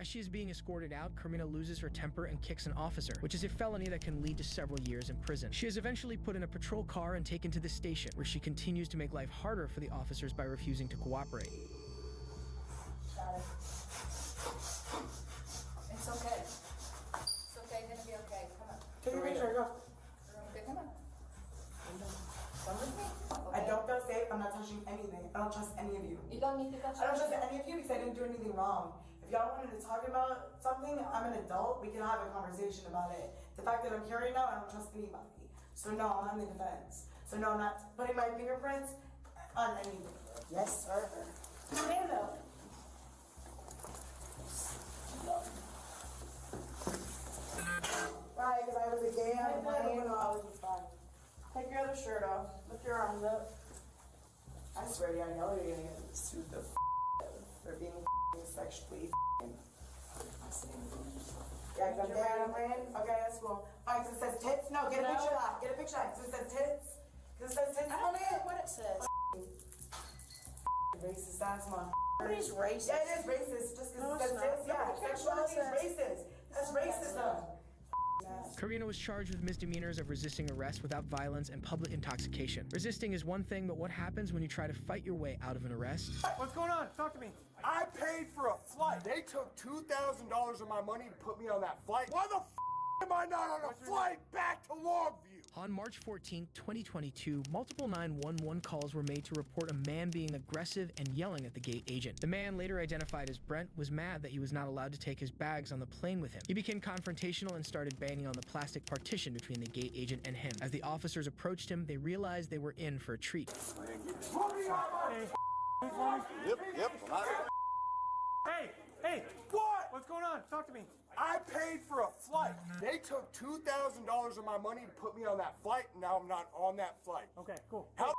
As she is being escorted out, Karina loses her temper and kicks an officer, which is a felony that can lead to several years in prison. She is eventually put in a patrol car and taken to the station, where she continues to make life harder for the officers by refusing to cooperate. Got it. It's okay. It's okay, it's gonna be okay. Come on. Take your picture, go. Okay, come on. Come with me. Okay. I don't feel safe. I'm not touching anything. I don't trust any of you. You don't need to touch I don't trust any of you because I didn't do anything wrong. If y'all wanted to talk about something, I'm an adult. We can have a conversation about it. The fact that I'm carrying out, I don't trust anybody. So no, I'm on the defense. So no, I'm not putting my fingerprints on anything. Yes, sir. Stand up. Why? Because I was a gay. I was fine. Take your other shirt off. Lift your arms up. I swear to you, I know you're gonna get sued the for being sexually yeah, because I'm there and I'm in. Okay, that's cool. Alright, so it says tits? No, get a picture of that. Get a picture of that. So it says tits? Because it says tits. I don't know what it says. Racist ass mom. What is racist? Yeah, it is racist. Just because it says tits. Yeah, sexuality is racist. That's racism. Karina was charged with misdemeanors of resisting arrest without violence and public intoxication. Resisting is one thing, but what happens when you try to fight your way out of an arrest? What's going on? Talk to me. I paid for a flight. They took $2,000 of my money to put me on that flight. Why the f am I not on a flight back to Longview? On March 14, 2022, multiple 911 calls were made to report a man being aggressive and yelling at the gate agent. The man, later identified as Brent, was mad that he was not allowed to take his bags on the plane with him. He became confrontational and started banging on the plastic partition between the gate agent and him. As the officers approached him, they realized they were in for a treat. Hey, What? what's going on? Talk to me. I paid for a flight. They took $2,000 of my money to put me on that flight, and now I'm not on that flight. Okay, cool. How the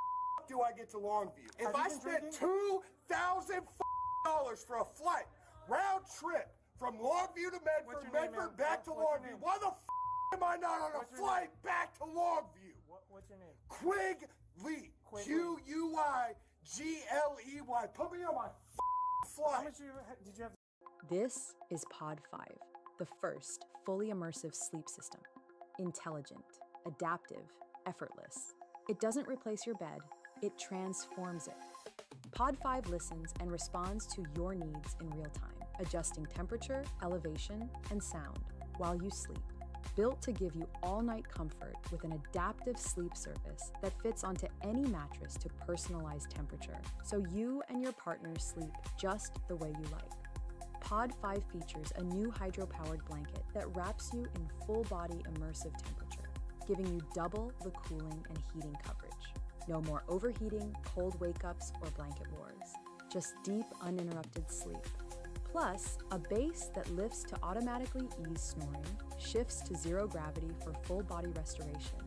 do I get to Longview? If I you been spent drinking? $2,000 for a flight, round trip, from Longview to What's Medford, your name, Medford man? back to What's your Longview, name? why the am I not on a What's your flight back to Longview? What's your name? Quig Lee. Quig Q-U-I-G-L-E-Y. Put me on my How flight. much did you have? This is Pod 5, the first fully immersive sleep system. Intelligent, adaptive, effortless. It doesn't replace your bed, it transforms it. Pod 5 listens and responds to your needs in real time, adjusting temperature, elevation, and sound while you sleep. Built to give you all-night comfort with an adaptive sleep surface that fits onto any mattress to personalize temperature, so you and your partner sleep just the way you like. Pod 5 features a new hydro-powered blanket that wraps you in full-body immersive temperature, giving you double the cooling and heating coverage. No more overheating, cold wake-ups, or blanket wars. Just deep, uninterrupted sleep. Plus, a base that lifts to automatically ease snoring, shifts to zero gravity for full body restoration,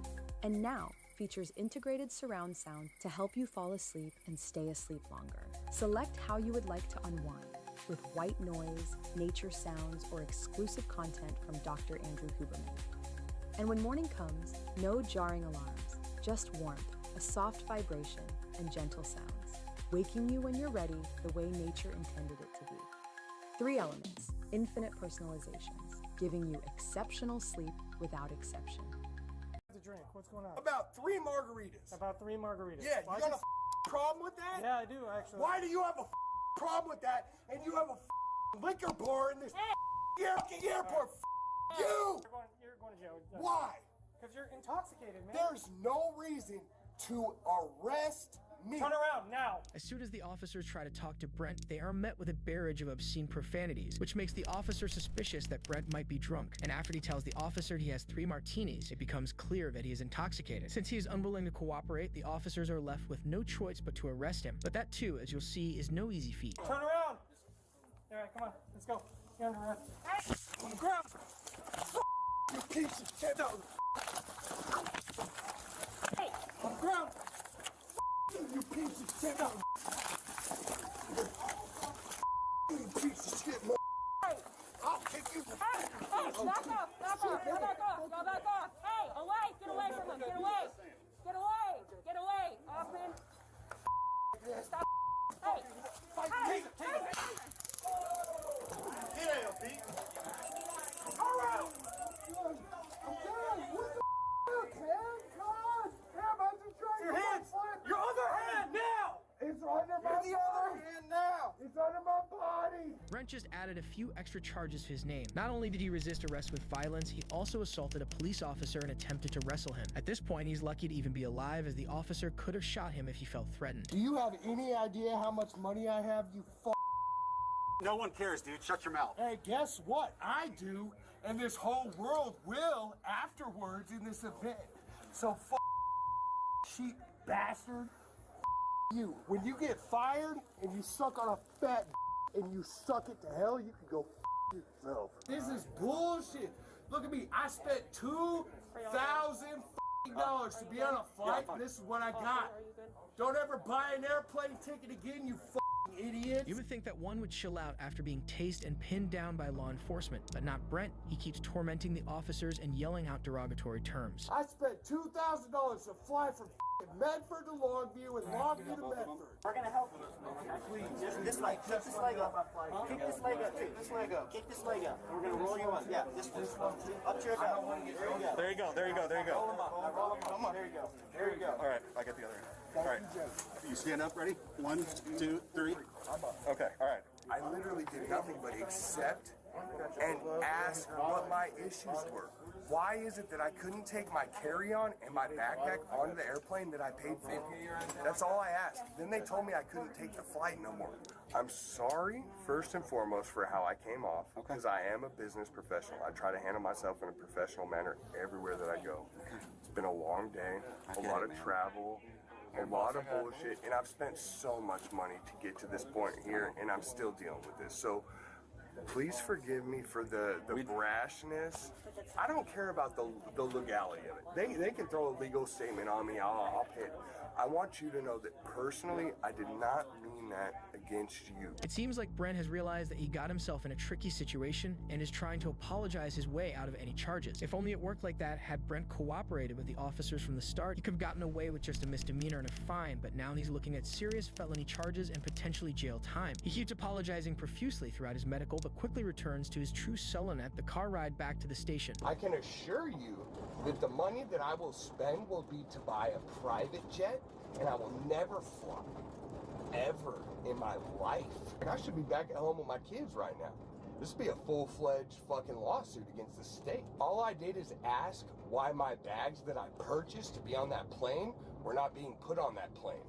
and now features integrated surround sound to help you fall asleep and stay asleep longer. Select how you would like to unwind, with white noise, nature sounds, or exclusive content from Dr. Andrew Huberman. And when morning comes, no jarring alarms, just warmth, a soft vibration, and gentle sounds, waking you when you're ready the way nature intended it to be. 3 elements, infinite personalizations, giving you exceptional sleep without exception. To drink. What's going on? About 3 margaritas. About 3 margaritas. Yeah, you Why got a just- problem with that? Yeah, I do actually. Why do you have a problem with that and you have a liquor bar in this airport? You! You're going to jail. Why? Because you're intoxicated, man. There's no reason to arrest me. Turn around now. As soon as the officers try to talk to Brent, they are met with a barrage of obscene profanities, which makes the officer suspicious that Brent might be drunk. And after he tells the officer he has 3 martinis, it becomes clear that he is intoxicated. Since he is unwilling to cooperate, the officers are left with no choice but to arrest him. But that too, as you'll see, is no easy feat. Turn around. All right, come on. Let's go. Get on the ground. On the ground. You piece of shit. No. Hey. On the ground. You piece of shit. No. You piece of shit. Hey. I'll kick you. Hey, back off, back off, go back off, go back off. Hey, away, get away from him, get away. Get away, get away, Hoffman. Stop. Hey, Get out, B. body! Brent just added a few extra charges to his name. Not only did he resist arrest with violence, he also assaulted a police officer and attempted to wrestle him. At this point, he's lucky to even be alive, as the officer could have shot him if he felt threatened. Do you have any idea how much money I have, you No one cares, dude. Shut your mouth. Hey, guess what? I do, and this whole world will afterwards in this event. So cheap bastard, you. When you get fired and you suck on a fat and you suck it to hell, you can go yourself. This is bullshit. Look at me. I spent $2,000 to be on a flight, and this is what I got. Don't ever buy an airplane ticket again, you idiot. You would think that one would chill out after being tased and pinned down by law enforcement, but not Brent. He keeps tormenting the officers and yelling out derogatory terms. I spent $2,000 to fly from Medford to Longview and Longview to Medford. We're gonna help you. Please, just this leg. Kick this leg up. Kick this leg up. Kick this leg up. Kick this leg up. We're gonna roll you up. Yeah, this one. Up to your back. There you go. There you go. There you go. Roll him up. Roll him up. Come on. There you go. There you go. All right, I got the other hand. All right. You stand up. Ready? 1, 2, 3. Okay. All right. I literally did nothing but accept and ask what my issues were. Why is it that I couldn't take my carry-on and my backpack onto the airplane that I paid for? That's all I asked. Then they told me I couldn't take the flight no more. I'm sorry, first and foremost, for how I came off, because I am a business professional. I try to handle myself in a professional manner everywhere that I go. It's been a long day, a lot of travel, a lot of bullshit, and I've spent so much money to get to this point here, and I'm still dealing with this. So please forgive me for the brashness. I don't care about the legality of it. They can throw a legal statement on me. I'll pay it. I want you to know that personally, I did not mean that against you. It seems like Brent has realized that he got himself in a tricky situation and is trying to apologize his way out of any charges. If only it worked like that, had Brent cooperated with the officers from the start, he could have gotten away with just a misdemeanor and a fine, but now he's looking at serious felony charges and potentially jail time. He keeps apologizing profusely throughout his medical, but quickly returns to his true sullen at the car ride back to the station. I can assure you that the money that I will spend will be to buy a private jet, and I will never fly, ever in my life. And I should be back at home with my kids right now. This would be a full-fledged fucking lawsuit against the state. All I did is ask why my bags that I purchased to be on that plane were not being put on that plane.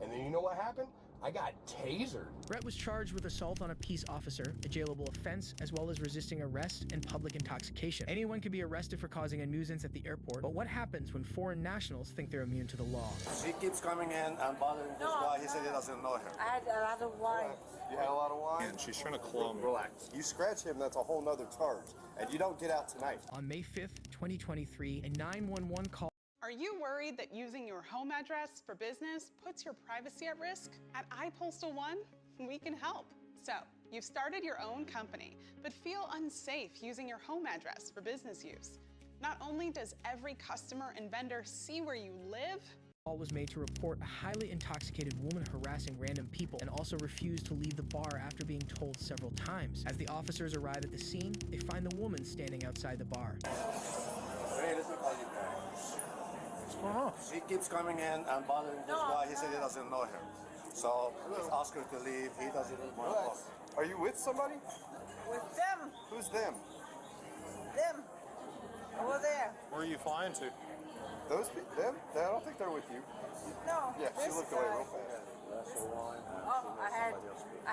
And then you know what happened? I got tasered. Brett was charged with assault on a peace officer, a jailable offense, as well as resisting arrest and public intoxication. Anyone can be arrested for causing a nuisance at the airport, but what happens when foreign nationals think they're immune to the law? She keeps coming in and bothering this guy. He said he doesn't know her. I had a lot of wine. You had a lot of wine? And she's trying to claw me. Relax. You scratch him, that's a whole nother charge. And you don't get out tonight. On May 5th, 2023, a 911 call. Are you worried that using your home address for business puts your privacy at risk? At iPostal One, we can help. So, you've started your own company, but feel unsafe using your home address for business use. Not only does every customer and vendor see where you live, Call was made to report a highly intoxicated woman harassing random people and also refused to leave the bar after being told several times. As the officers arrive at the scene, they find the woman standing outside the bar. Hey, listen, what's going on? She keeps coming in and bothering this guy. He said he doesn't know her. So let's ask her to leave. He doesn't want to talk. Are you with somebody? With them. Who's them? Them. Over there. Where are you flying to? Those people? Them? I don't think they're with you. No. Yeah, she this looked away guy. real fast. Oh, I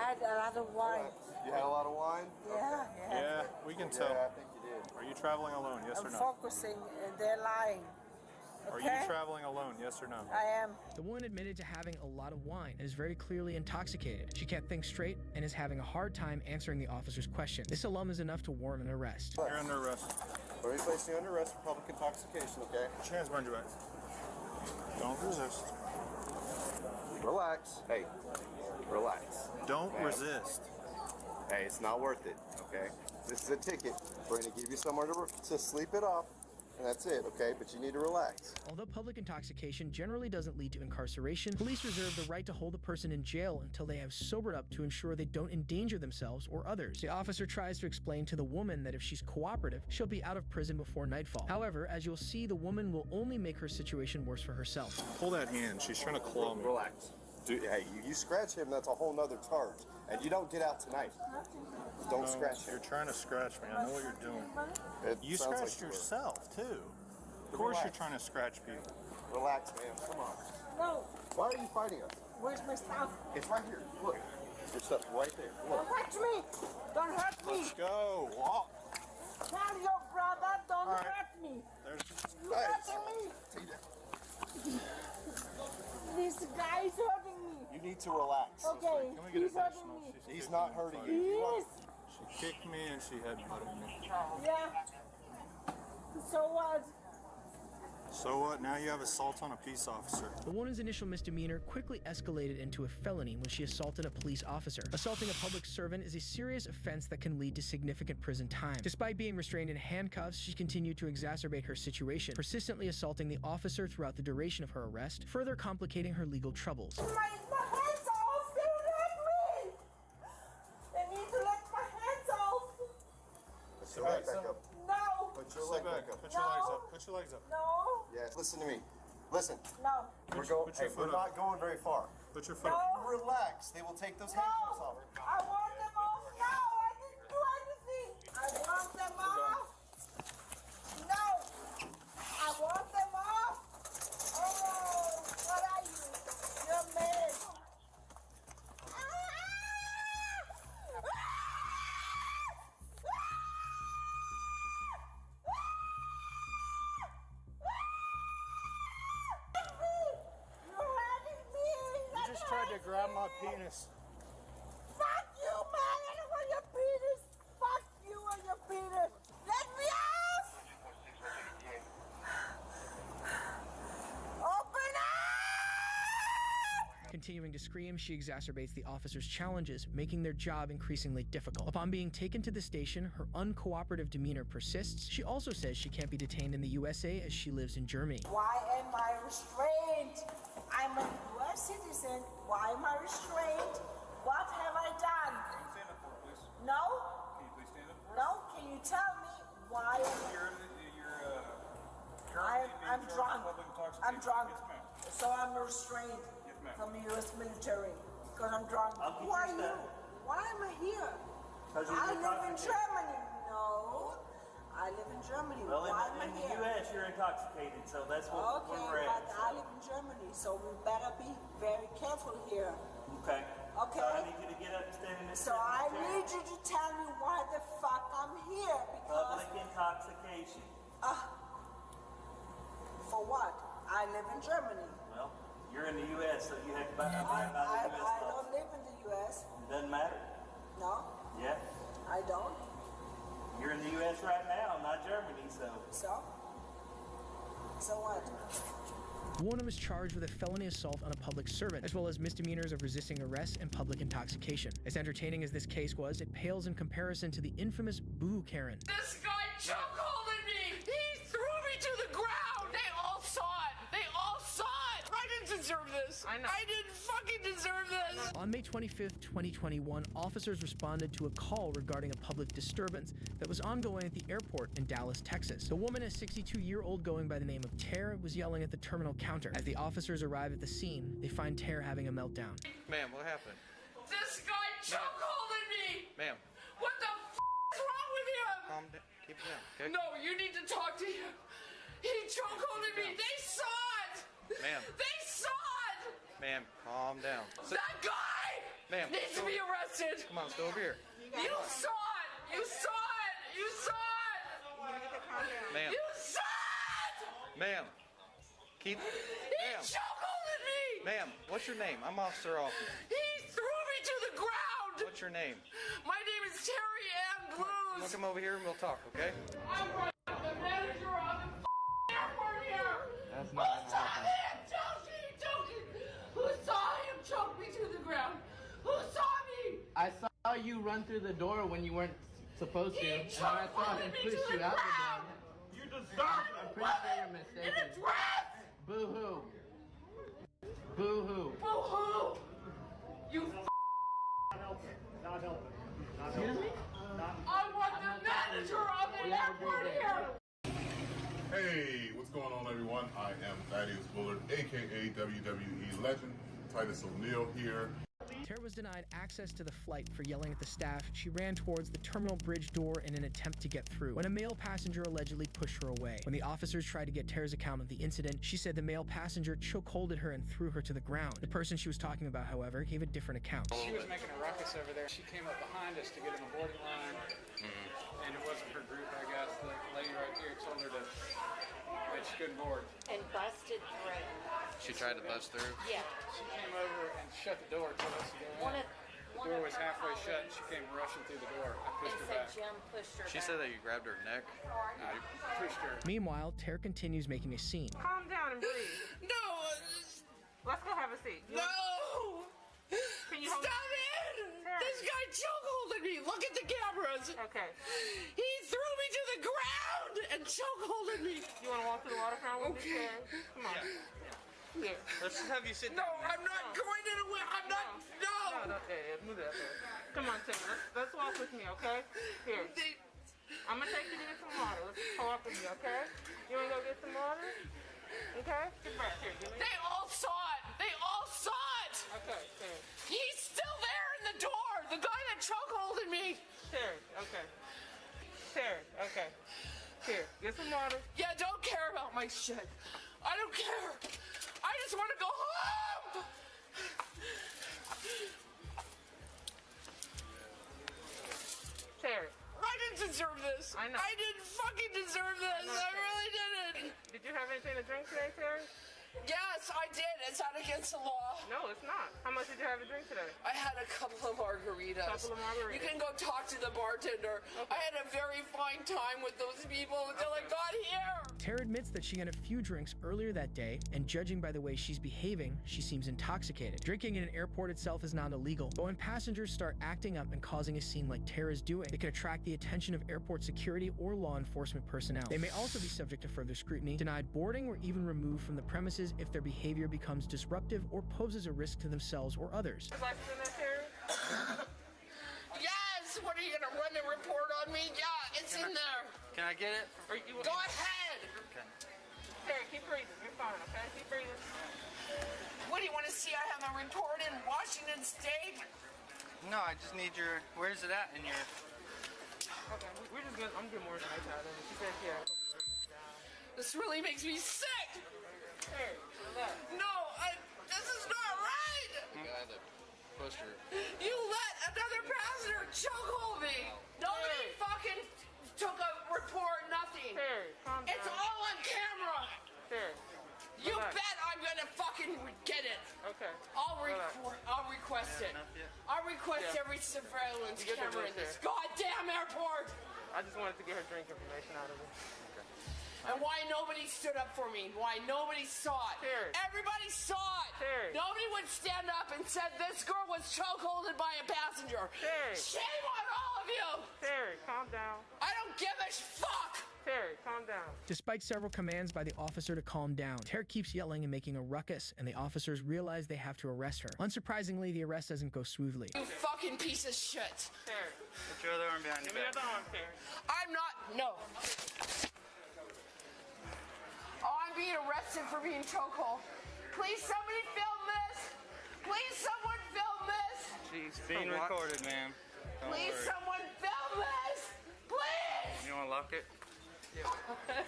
had a lot of wine. You had a lot of wine? Yeah. Yeah, we can tell. Yeah, I think you did. Are you traveling alone, yes or I'm no? focusing and they're lying. Are Okay? you traveling alone, yes or no? I am. The woman admitted to having a lot of wine and is very clearly intoxicated. She can't think straight and is having a hard time answering the officer's question. This alum is enough to warrant an arrest. You're under arrest. We're placing you under arrest for public intoxication, okay? Put your hands behind your back. Don't resist. Relax. Hey, relax. Don't resist. Hey, it's not worth it, okay? This is a ticket. We're going to give you somewhere to sleep it off, and that's it, okay? But you need to relax. Although public intoxication generally doesn't lead to incarceration, police reserve the right to hold a person in jail until they have sobered up to ensure they don't endanger themselves or others. The officer tries to explain to the woman that if she's cooperative, she'll be out of prison before nightfall. However, as you'll see, the woman will only make her situation worse for herself. Pull that hand. She's trying to claw me. Relax. Dude, hey, you scratch him, that's a whole nother charge. And you don't get out tonight. Don't scratch him. You're trying to scratch me. I know what you're doing. You sounds scratched like yourself, too. Of course you're trying to scratch people. Relax, man. Come on. No. Why are you fighting us? Where's my stuff? It's right here. Look. Your stuff's right there. Look. Don't touch me. Don't hurt me. Let's go. Walk. Tell your brother, don't hurt me. You hurting me. This guy is hurting me. You need to relax. Okay, he's hurting me. He's not hurting He you. is. She kicked me and she headbutted me. Yeah. So what? So what? Now you have assault on a peace officer. The woman's initial misdemeanor quickly escalated into a felony when she assaulted a police officer. Assaulting a public servant is a serious offense that can lead to significant prison time. Despite being restrained in handcuffs, she continued to exacerbate her situation, persistently assaulting the officer throughout the duration of her arrest, further complicating her legal troubles. My hands off! They let me! They need to let my hands off! Put your leg back up. No! Put your leg back up. Put your legs up. Put your legs up. No! Yes. Listen to me. Listen. No! We're not going very far. Put your foot No. up. Relax. They will take those No! handcuffs off. I want them off now! I didn't do anything! I want them off! No! I want them off! Oh! What are you? You're mad! You just tried to grab my penis. Fuck you, man! I don't want your penis! Fuck you and your penis! Let me off! Open up! Continuing to scream, she exacerbates the officer's challenges, making their job increasingly difficult. Upon being taken to the station, her uncooperative demeanor persists. She also says she can't be detained in the USA as she lives in Germany. Why am I restrained? I'm a U.S. citizen. Why am I restrained? What have I done? Can you stand up for it, please? No? Can you please stand up? No? Can you tell me why? I'm drunk. I'm drunk. Yes, ma'am. So I'm restrained Yes, ma'am. from the U.S. military because I'm drunk. Who are you? Why am I here? I live in Germany. No. I live in Germany. Well, Why am I in the here? U.S., you're intoxicated, so that's what Okay, we're but at. I live in Germany, so we better be very careful here. Okay. Okay. So I need you to get up and stand in this So I chair. need you to tell me why the fuck I'm here because Public intoxication. for what? I live in Germany. Well, you're in the U.S., so you have to abide by the U.S. I laws. don't live in the U.S. It doesn't matter. No, Yeah. I don't. You're in the U.S. right now, not Germany, so. So what? The woman was charged with a felony assault on a public servant, as well as misdemeanors of resisting arrest and public intoxication. As entertaining as this case was, it pales in comparison to the infamous Boo Karen. This guy chokeholded me! He threw me to the ground! They all saw it! They all saw it! I didn't deserve this! I didn't fucking deserve this! On May 25th, 2021, officers responded to a call regarding a public disturbance that was ongoing at the airport in Dallas, Texas. The woman, a 62-year-old going by the name of Tare, was yelling at the terminal counter. As the officers arrive at the scene, they find Tare having a meltdown. Ma'am, what happened? This guy chokeholded me! Ma'am. What the f is wrong with him? Calm down. Keep it down, okay? No, you need to talk to him. He chokeholded me. They saw it! Ma'am. They saw it! Ma'am, calm down. That guy Ma'am, needs to be arrested. Come on, let's go over here. You saw it! You saw it! You saw it! Ma'am. You saw it! Ma'am. Keep. He chokeholded me! Ma'am, what's your name? I'm Officer Hoffman. He threw me to the ground! What's your name? My name is Terry Ann Blues! We'll come over here and we'll talk, okay? I'm the manager of the airport here! That's Who not saw gonna happen. him choking? Who saw him choke me to the ground? Who saw me? I saw you run through the door when you weren't supposed to, and I saw him push you out the door. You deserve I'm pretty sure you're mistaken. Boo-hoo. Boo-hoo. Boo-hoo! You Not helping. Excuse me? I want the manager of the airport here! Hey, what's going on, everyone? I am Thaddeus Bullard, aka WWE Legend, Titus O'Neil here. Tara was denied access to the flight for yelling at the staff. She ran towards the terminal bridge door in an attempt to get through when a male passenger allegedly pushed her away. When the officers tried to get Tara's account of the incident, she said the male passenger chokeholded her and threw her to the ground. The person she was talking about, however, gave a different account. She was making a ruckus over there. She came up behind us to get in the boarding line, and it wasn't her group, I guess. The lady right here told her that she couldn't board. And busted through. She tried to bust through? Yeah. She came over and shut the door, told us to go in. The door was halfway shut and she came rushing through the door. I pushed her back. Jim pushed her She said that you grabbed her neck. I pushed her. Meanwhile, Tara continues making a scene. Calm down and breathe. No! Let's go have a seat. No! Can you hold Stop it! This guy chokeholded me. Look at the cameras. Okay. He threw me to the ground and chokeholded me. You want to walk to the water fountain with me? Come on. Here. Let's just have you sit down. No, I'm not going to the I'm not. No. No, move that way. Come on, Tim. Let's walk with me, okay? Here. I'm going to take you to get some water. Let's walk with me, okay? You want to go get some water? Okay? Get back here. They all saw it. They all saw it. Okay, Terry. He's still there in the door. The guy that chokeholded me. Terry, okay. Terry, okay. Here, get some water. Yeah, don't care about my shit. I don't care. I just want to go home. Terry. I didn't deserve this. I know. I didn't fucking deserve this. I really didn't. Did you have anything to drink today, Terry? Yes, I did. Is that against the law? No, it's not. How much did you have to drink today? I had a couple of margaritas. You can go talk to the bartender. Okay. I had a very fine time with those people until I got here. Tara admits that she had a few drinks earlier that day, and judging by the way she's behaving, she seems intoxicated. Drinking in an airport itself is not illegal, but when passengers start acting up and causing a scene like Tara's doing, it can attract the attention of airport security or law enforcement personnel. They may also be subject to further scrutiny, denied boarding, or even removed from the premises if their behavior becomes disruptive or poses a risk to themselves or others. Yes! What are you gonna run a report on me? Yeah, it's in there. Can I get it? Go ahead. Okay. Terry, keep breathing. You're fine, okay? Keep breathing. What do you want to see? I have a report in Washington State. No, I just need your. Where's it at in your? Okay, we're just gonna. I'm getting more advice out of it. She said, yeah. This really makes me sick. Terry, relax. No, this is not right. The guy that pushed her. You let another passenger chokehold me. Nobody fucking took a report, nothing. Terry, calm down. It's all on camera. Terry, you relax. bet I'm gonna fucking get it. Okay. I'll request it. I'll request every surveillance You get the camera in drink this there. goddamn airport. I just wanted to get her drink information out of it. And why nobody stood up for me? Why nobody saw it? Terry. Everybody saw it. Terry. Nobody would stand up and said this girl was chokeholded by a passenger. Terry. Shame on all of you. Terry, calm down. I don't give a fuck. Terry, calm down. Despite several commands by the officer to calm down, Tara keeps yelling and making a ruckus, and the officers realize they have to arrest her. Unsurprisingly, the arrest doesn't go smoothly. You fucking piece of shit. Terry. Put your other arm behind your Give me back. your other arm, Terry. I'm not. No. Oh, I'm being arrested for being chokehold. Please, somebody film this. Please, someone film this. She's being recorded, ma'am. Don't Please, worry. someone film this. Please. You want to lock it?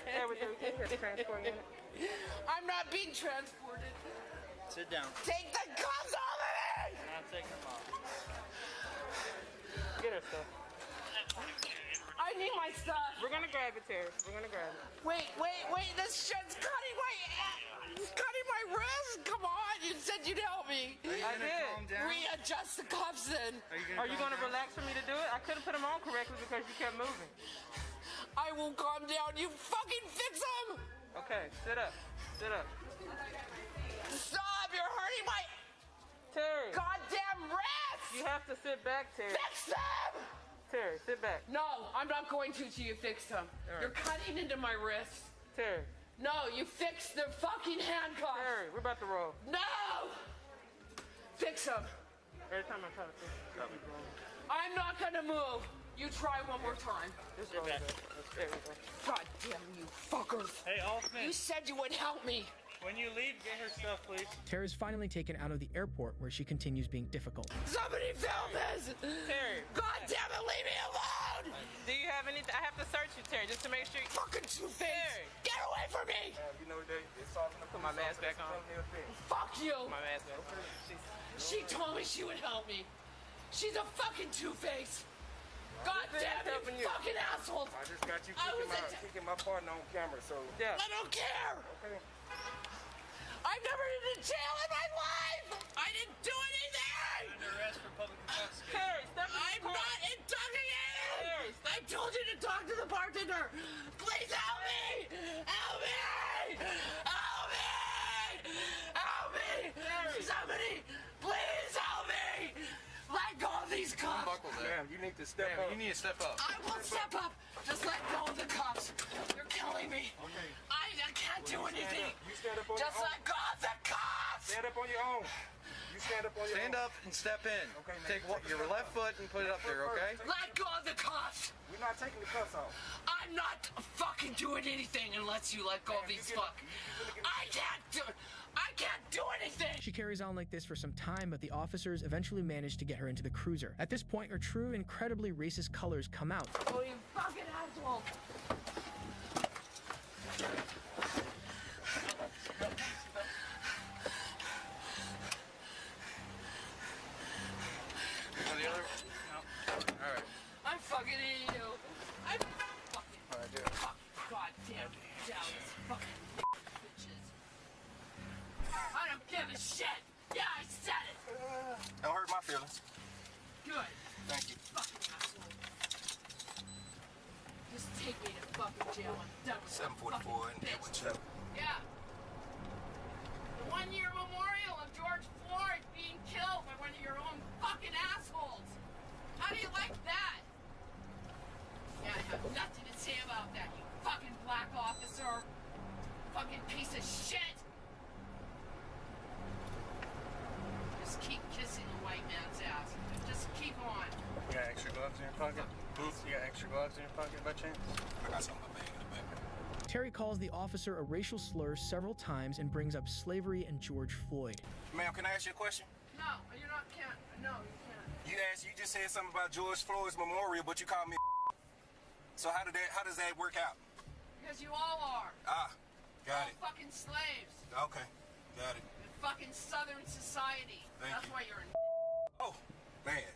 Hey, we can get transport in it. I'm not being transported. Sit down. Take the cuffs off of me. I'm not taking them off. Get her stuff. I need my stuff. We're gonna grab it, Terry. We're gonna grab it. Wait. This shit's cutting my wrist. Come on. You said you'd help me. I did. Readjust the cuffs then. Are you gonna relax for me to do it? I couldn't put them on correctly because you kept moving. I will calm down. You fucking fix them. Okay, sit up. Sit up. Stop. You're hurting my Terry. goddamn wrist. You have to sit back, Terry. Fix them. Terry, sit back. No, I'm not going to till you fix them. right. You're cutting into my wrist. Terry. No, you fix the fucking handcuffs. Terry, we're about to roll. No. Fix them. Every time I try to fix it, keep rolling. I'm not gonna move. You try one more time. Just roll it. There we go. God damn you fuckers. Hey, Altman. You said you would help me. When you leave, get her stuff, please. Tara is finally taken out of the airport, where she continues being difficult. Somebody film this! Terry. God damn it, leave me alone! Do you have anything? I have to search you, Terry, just to make sure. Fucking two-face! Get away from me! You know, it's all in the Put my mask back on. Fuck you! Put my mask back. She told me she would help me. She's a fucking two-face. God damn it, fucking asshole! I just got you kicking my partner on camera, so... Yeah. I don't care! Okay. I've never been in jail in my life! I didn't do anything! Under arrest for public intoxication. Terry, step in I'm not intoxicated! I told you to talk to the bartender! Please help me! Help me! Help me! Help me! Somebody, please help me! Let go of these cuffs! Ma'am, you need to step up. You need to step up. I will step up! Just let go of the cuffs! You're killing me! Okay. I can't do anything! You stand up on Just your own. let go of the cuffs! Stand up on your own. You stand up on your Stand own. up and step in. Okay, man. Take your left foot and put it up there, okay? Let go of the cuffs! We're not taking the cuffs off. I'm not fucking doing anything unless you let go of these I can't do anything! She carries on like this for some time, but the officers eventually manage to get her into the cruiser. At this point, her true, incredibly racist colors come out. Oh, you fucking asshole! Alright. I'm fucking eating you! I'm fucking... Fuck, goddamn Dallas fucking bitches. I don't give a shit! Yeah, I said it! Don't hurt my feelings. Good. Thank you. Fucking asshole. Just take me to fucking jail. I'm done with 744 and deal with you. Yeah. The 1-year memorial of George Floyd being killed by one of your own fucking assholes. How do you like that? Yeah, I have nothing to say about that, you fucking black officer. Fucking piece of shit. Just keep kissing the white man's ass. Just keep on. You got extra gloves in your pocket? You got extra gloves in your pocket by chance? I got some in my bag in the back. Terry calls the officer a racial slur several times and brings up slavery and George Floyd. Ma'am, can I ask you a question? No, you can't. No, you can't. You just said something about George Floyd's memorial, but you called me a So how does that work out? Because you all are. Ah, got it. Fucking slaves. Okay, got it. In fucking Southern society. Thank That's you. why you're in. Oh, man.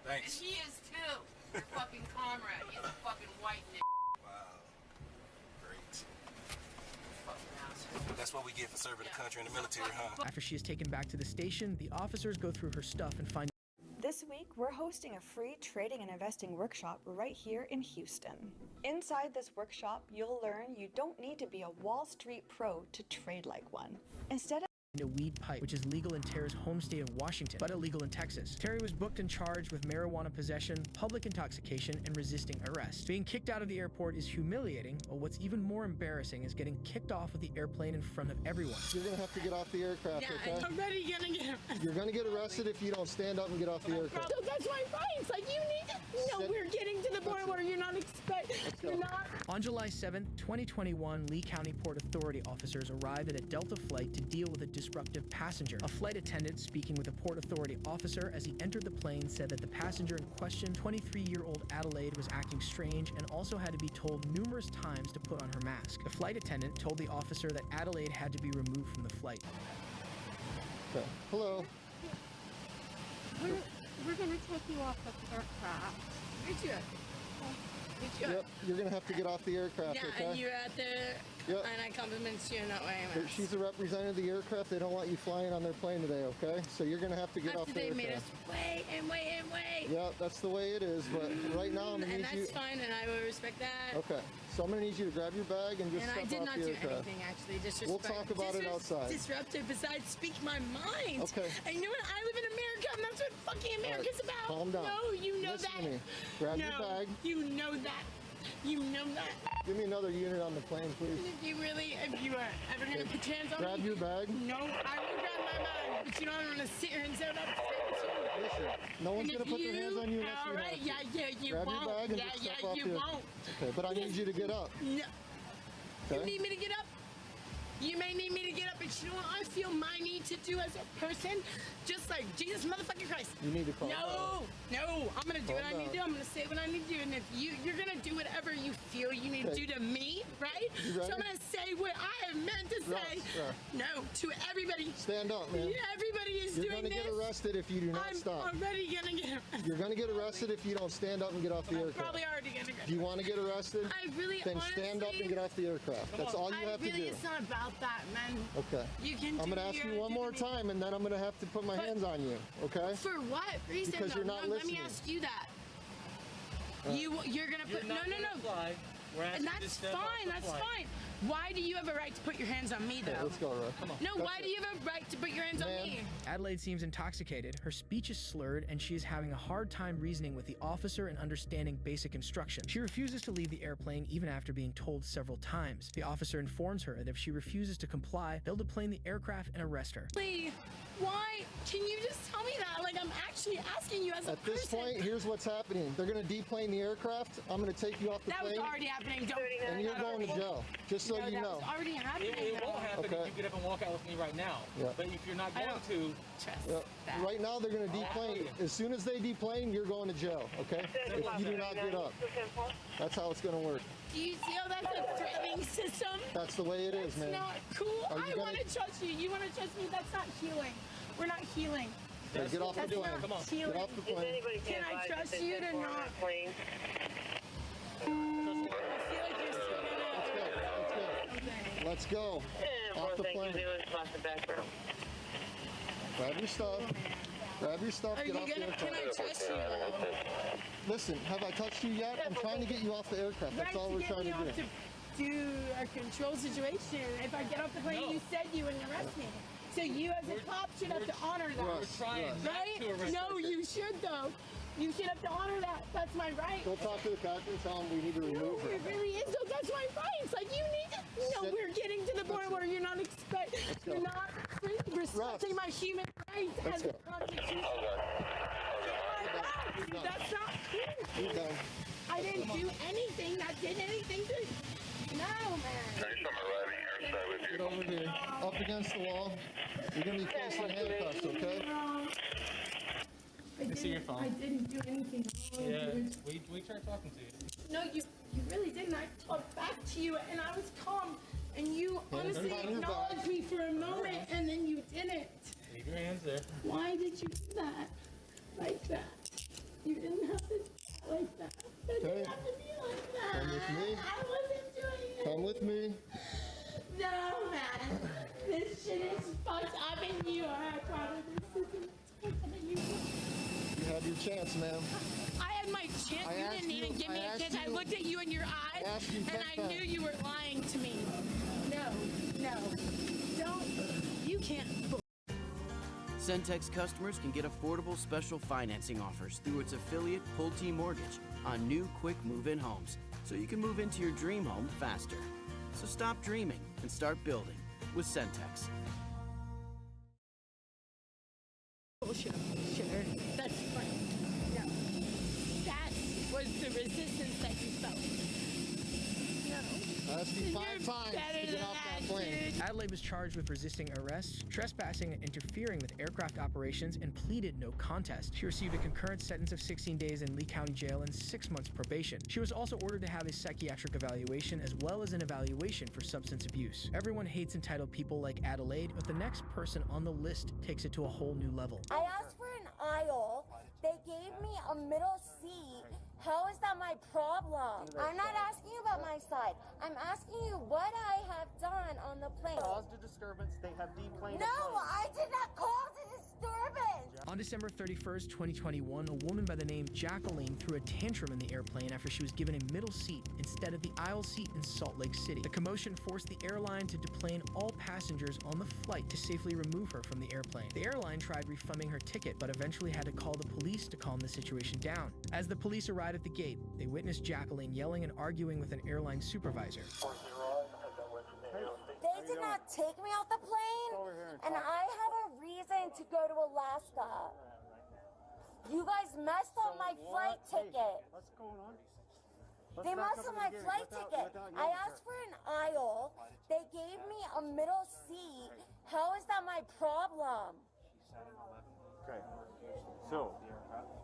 Thanks. And he is too. Your fucking comrade. He's a fucking white nigga. Wow. Great. Fucking asshole. That's what we get for serving the country in the military, huh? After she is taken back to the station, the officers go through her stuff and find This week, we're hosting a free trading and investing workshop right here in Houston. Inside this workshop, you'll learn you don't need to be a Wall Street pro to trade like one. Instead, a weed pipe, which is legal in Tara's home state of Washington, but illegal in Texas. Terry was booked and charged with marijuana possession, public intoxication, and resisting arrest. Being kicked out of the airport is humiliating, but what's even more embarrassing is getting kicked off of the airplane in front of everyone. You're gonna have to get off the aircraft, okay? I'm already gonna get You're gonna get arrested if you don't stand up and get off the aircraft. So that's my rights. Like, you need to. No, we're getting to the point where you're not You're not. On July 7th, 2021, Lee County Port Authority officers arrived at a Delta flight to deal with a disruptive passenger. A flight attendant speaking with a Port Authority officer as he entered the plane said that the passenger in question, 23-year-old Adelaide, was acting strange and also had to be told numerous times to put on her mask. The flight attendant told the officer that Adelaide had to be removed from the flight. Okay. Hello. We're gonna take you off the aircraft. Yep, you're gonna have to get off the aircraft, Yeah, okay? and you're at the. Yep. And I compliment you in that way. But she's a representative of the aircraft. They don't want you flying on their plane today, okay? So you're gonna have to get off the They aircraft. made us wait and wait and wait. Yeah, that's the way it is. But right now, I'm gonna And need you. that's fine, and I will respect that. Okay, so I'm gonna need you to grab your bag and just And I step did off not the do aircraft. anything actually. We'll talk about it outside. Disruptive. Besides, speak my mind. Okay. And you know what? I live in America, and that's what fucking America's about. Calm down. No, you know Listen that. to me. Grab no, your bag. You know that. You know that. Give me another unit on the plane, please. If you really, if you are ever gonna put your hands on Grab me, your bag. No, I will grab my bag. But you don't want to sit here and say what I'm saying. Listen, no one's And gonna if put their hands on you unless all you right, have to. yeah, you Grab won't. your bag and yeah, just yeah, step off you the won't. Okay, but I need you to get up. No. Okay? You need me to get up? You may need me to get up, but you know what I feel my need to do as a person? Just like Jesus motherfucking Christ. You need to calm down. No, I'm gonna do what I need to do. I'm gonna say what I need to do. And if you're gonna do whatever you feel you need to do to me, right? So I'm gonna say what I have meant to say. No, to everybody. Stand up, man. Everybody is doing this. You're gonna get arrested if you do not stop. I'm already gonna get arrested. You're gonna get arrested if you don't stand up and get off the aircraft. Probably already gonna get. Do you want to get arrested? I really, then stand up and get off the aircraft. That's all you have to do. It's not about that, man. Okay. You can. I'm gonna ask you one more time, and then I'm gonna have to put my hands on you. Okay? For what reason? Because you're not listening. Let me ask you that. You're gonna put no. And that's fine. That's fine. Why do you have a right to put your hands on me, though? Let's go, Russ. Come on. No, why do you have a right to put your hands on me? Adelaide seems intoxicated, her speech is slurred, and she is having a hard time reasoning with the officer and understanding basic instructions. She refuses to leave the airplane even after being told several times. The officer informs her that if she refuses to comply, they'll deplane the aircraft and arrest her. Please, why? Can you just tell me that? Like, I'm actually asking you as a person. At this point, here's what's happening. They're gonna deplane the aircraft. I'm gonna take you off the plane. That was already happening. And you're going to jail. Just so you know. That was already happening. It won't happen if you get up and walk out with me right now. But if you're not going to, right now they're going to deplane. As soon as they deplane, you're going to jail. Okay? If you do not get up, that's how it's going to work. Do you see how that's a threatening system? That's the way it is, man. That's not cool. I want to trust you. You want to trust me? That's not healing. We're not healing. Get off the plane. Come on. Get off the plane. Can I trust you to not? Let's go. Off the plane. Grab your stuff. Grab your stuff. Get off the aircraft. Can I trust you? Listen, have I touched you yet? I'm trying to get you off the aircraft. That's all we're trying to do. Do a control situation. If I get off the plane, you said you wouldn't arrest me. So you as a cop should have to honor that. Right? No, you should though. You should have to honor that. That's my right. Go talk to the captain. Tell him we need to remove her. It really is though. That's my right. It's like you need to. We're getting to the point where you're not respecting my human rights as a constitution. That's not cool. I didn't do anything that did anything to. No, man. Get over here. Up against the wall. You're gonna be facing handcuffs, okay? I see your phone. I didn't do anything wrong. Yeah, we tried talking to you. No, you really didn't. I talked back to you, and I was calm, and you honestly acknowledged me for a moment, and then you didn't. Leave your hands there. Why did you do that? Like that? You didn't have to do it like that. You didn't have to be like that. Come with me. I wasn't doing it. Come with me. No, man. This shit is fucked up, and you are a part of this system. You had your chance, ma'am. I had my chance. You didn't even give me a chance. I looked at you in your eyes, and I knew you were lying to me. No. Don't. You can't. Centex customers can get affordable special financing offers through its affiliate Pulte Mortgage on new quick move-in homes, so you can move into your dream home faster. So stop dreaming and start building with Centex. Sure. That's fine. No. That was the resistance that you felt. No. I asked you 5 times to get off that plane. Adelaide was charged with resisting arrest, trespassing and interfering with aircraft operations, and pleaded no contest. She received a concurrent sentence of 16 days in Lee County Jail and 6 months probation. She was also ordered to have a psychiatric evaluation as well as an evaluation for substance abuse. Everyone hates entitled people like Adelaide, but the next person on the list takes it to a whole new level. I asked for an aisle. They gave me a middle seat. How is that my problem? I'm not asking you about my side. I'm asking you what I have done on the plane. Caused a disturbance. They have deplaned. No, I did not cause a disturbance. On December 31st, 2021, a woman by the name Jacqueline threw a tantrum in the airplane after she was given a middle seat instead of the aisle seat in Salt Lake City. The commotion forced the airline to deplane all passengers on the flight to safely remove her from the airplane. The airline tried refunding her ticket, but eventually had to call the police to calm the situation down. As the police arrived at the gate, they witnessed Jacqueline yelling and arguing with an airline supervisor. They did not take me off the plane, and I have a reason to go to Alaska. You guys messed up my flight ticket. What's going on? They messed up my flight ticket. I asked for an aisle. They gave me a middle seat. How is that my problem? Okay. So,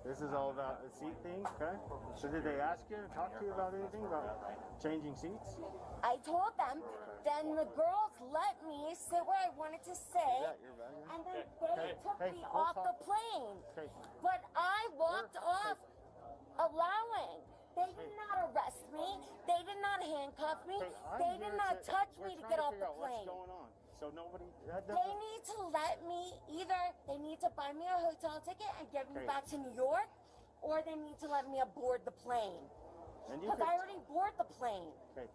this is all about the seat thing, okay? So did they ask you to talk to you about anything about changing seats? I told them, then the girls let me sit where I wanted to sit, and then they took me off the plane. But I walked off allowing. They did not arrest me. They did not handcuff me. They did not touch me to get off the plane. What's going on? So nobody... They need to let me, either they need to buy me a hotel ticket and get me back to New York, or they need to let me aboard the plane. Because I already boarded the plane. Okay.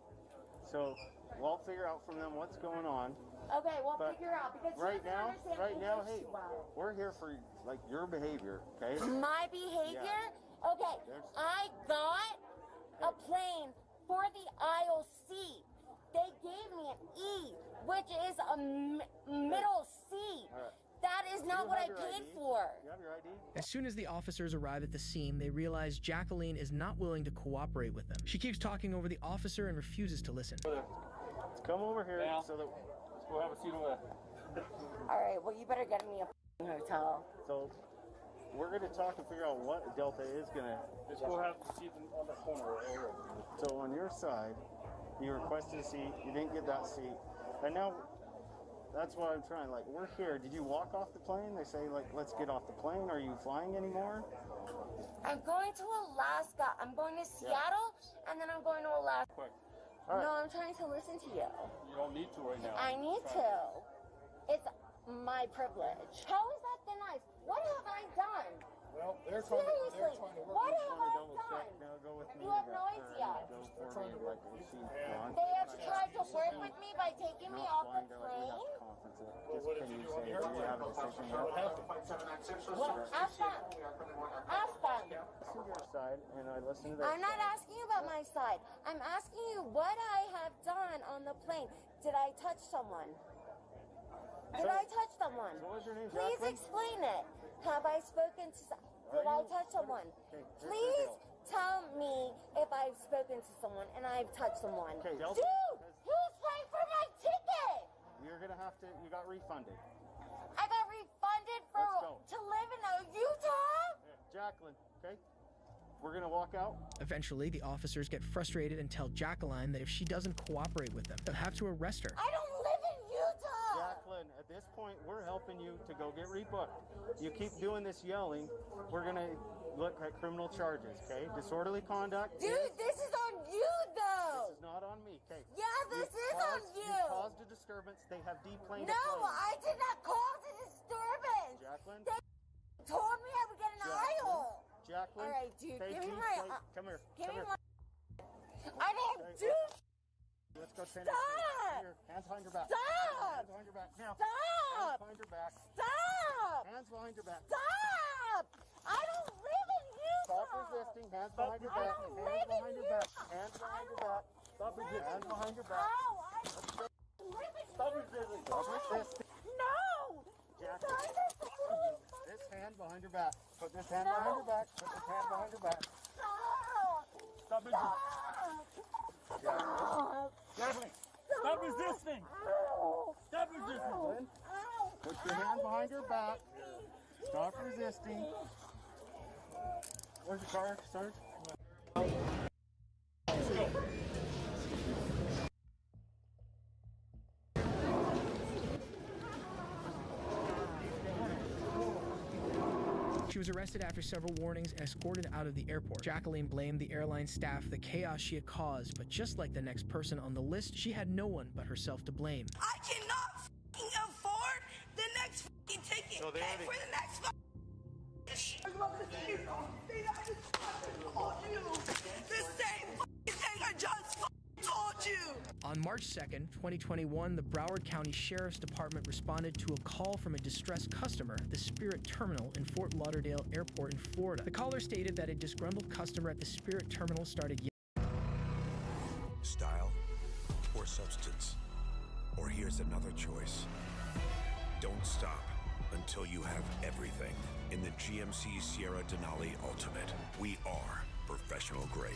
So we'll figure out from them what's going on. Okay, we'll figure out. Because right now, hey, we're here for, like, your behavior, okay? My behavior? Yeah. Okay, I got a plane for the aisle seat. They gave me an E, which is a middle seat. That is not what I paid for. You have your ID? As soon as the officers arrive at the scene, they realize Jacqueline is not willing to cooperate with them. She keeps talking over the officer and refuses to listen. Let's come over here so that we'll have a seat over there. All right, well, you better get me a hotel. So we're going to talk and figure out what Delta is going to... Just go have the seat on the corner. So on your side, you requested a seat, you didn't get that seat, and now that's what I'm trying. Like, we're here. Did you walk off the plane? They say, like, let's get off the plane. Are you flying anymore? I'm going to Alaska. I'm going to Seattle, and then I'm going to Alaska. All right. No, I'm trying to listen to you. You don't need to right now. I need to. It's my privilege. How is that denied? What have I done? Well, they're trying to work. What have I done? Now go with me. You have no idea. They have tried to work with me by taking me off the plane. What did you say? Do you have a decision now? Well, ask them. Ask them. Listen to your side, and I listen to their I'm not asking you about my side. I'm asking you what I have done on the plane. Did I touch someone? Did I touch someone? What was your name, Please Jacqueline? explain it. Have I spoken to someone? Did I touch someone? Please tell me if I've spoken to someone and I've touched someone. Okay, Dude, who's paying for my ticket? You're going to have to, you got refunded. I got refunded to live in Utah? Jacqueline, okay? We're going to walk out. Eventually, the officers get frustrated and tell Jacqueline that if she doesn't cooperate with them, they'll have to arrest her. I don't live in Utah! Jacqueline, at this point, we're helping you to go get rebooked. You keep doing this yelling, we're going to look at criminal charges, okay? Disorderly conduct. Dude, this is on you, though! This is not on me, okay? Yeah, this is on you! You caused a disturbance. They have deplaned No, a plane. I did not cause a disturbance! Jacqueline? They told me I would get an aisle! Jacqueline? All right, dude, okay, give me my... Come here. Give come me here. my... I don't do... Let's go change. Stop! Here, hands behind your back. Stop! Hands behind your back. Now. Stop! Hands behind your back. Stop! Hands behind your back. Stop! I don't live in Utah! Stop resisting. Hands behind your back. I don't Hands live behind in your back. Utah! Hands behind your back. Stop resisting. Hands behind your back. Ow! I live in Stop resisting. Stop resisting. No! Jacqueline. This hand behind your back. Put this hand behind your back. Put this hand behind your back. Stop! Stop resisting. Jacqueline. Stop resisting! Stop resisting! Put your hand behind your back. Stop resisting. Where's your car, Sarge? She was arrested after several warnings and escorted out of the airport. Jacqueline blamed the airline staff for the chaos she had caused, but just like the next person on the list, she had no one but herself to blame. I cannot afford the next ticket. So Pay for the next the same thing I just told you. On March 2nd, 2021, the Broward County Sheriff's Department responded to a call from a distressed customer at the Spirit Terminal in Fort Lauderdale Airport in Florida. The caller stated that a disgruntled customer at the Spirit Terminal started yelling. Style or substance? Or here's another choice. Don't stop until you have everything. In the GMC Sierra Denali Ultimate, we are professional grade.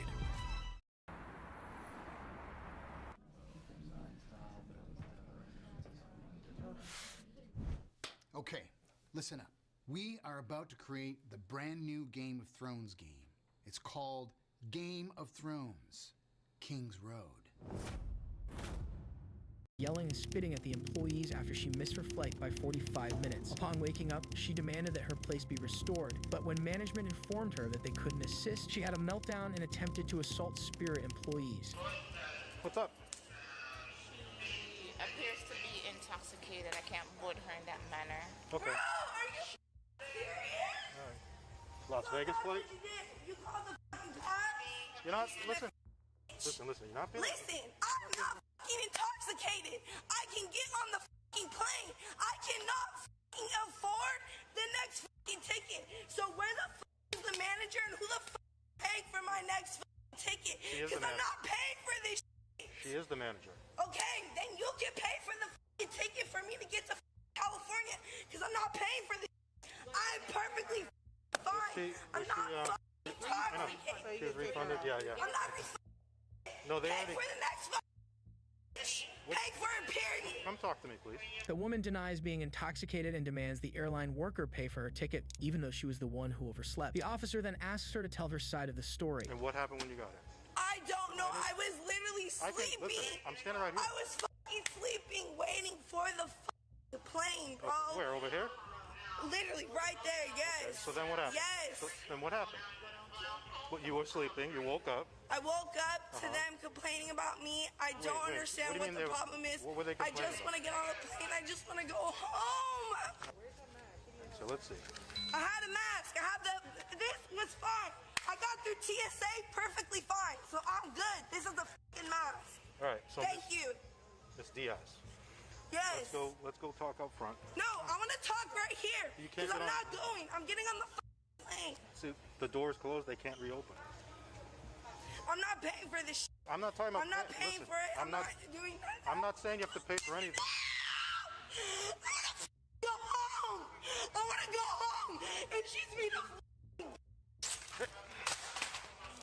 Listen up. We are about to create the brand new Game of Thrones game. It's called Game of Thrones, King's Road. Yelling and spitting at the employees after she missed her flight by 45 minutes. Upon waking up, she demanded that her place be restored, but when management informed her that they couldn't assist, she had a meltdown and attempted to assault Spirit employees. What's up? She appears to be intoxicated. I can't board her in that manner. Okay. Bro, are you serious? All right. Las Vegas flight? You called the fucking cops? You're not, listen, you're not feeling Listen, I'm not fucking intoxicated. I can get on the fucking plane. I cannot fucking afford the next fucking ticket. So where the fuck is the manager and who the fuck is paying for my next fucking ticket? Because I'm not paying for this shit. She is the manager. Okay, then you can pay for the fucking ticket for me to get to California. Because I'm not paying for this. I'm perfectly fine. I'm not fucking intoxicated. She was refunded? Yeah. I'm not refunded. No, they Pay already... for the next fucking. Pay for it, period. Come talk to me, please. The woman denies being intoxicated and demands the airline worker pay for her ticket, even though she was the one who overslept. The officer then asks her to tell her side of the story. And what happened when you got here? I don't know. I was literally sleeping. Listen, I'm standing right here. I was fucking sleeping, waiting for the fucking plane, bro. Where, over here? Literally right there, yes. Okay, so then what happened? Yes. So then what happened? Well, you were sleeping, you woke up. I woke up to them complaining about me. I don't understand what the problem is. What were they I complaining just want to get on the plane. I just want to go home. So let's see. I had a mask. I have this was fine. I got through TSA perfectly fine. So I'm good. This is the fucking mask. All right, so Thank you. Miss Diaz. Yes. Let's go talk up front. No, I want to talk right here. You can't Because get I'm on. not going. I'm getting on the plane. See, the door's closed, they can't reopen. I'm not paying for this. I'm not talking about. I'm not paying listen, for it. I'm not doing that. I'm not saying you have to pay for anything. I want to go home. I want to go home. And she's being a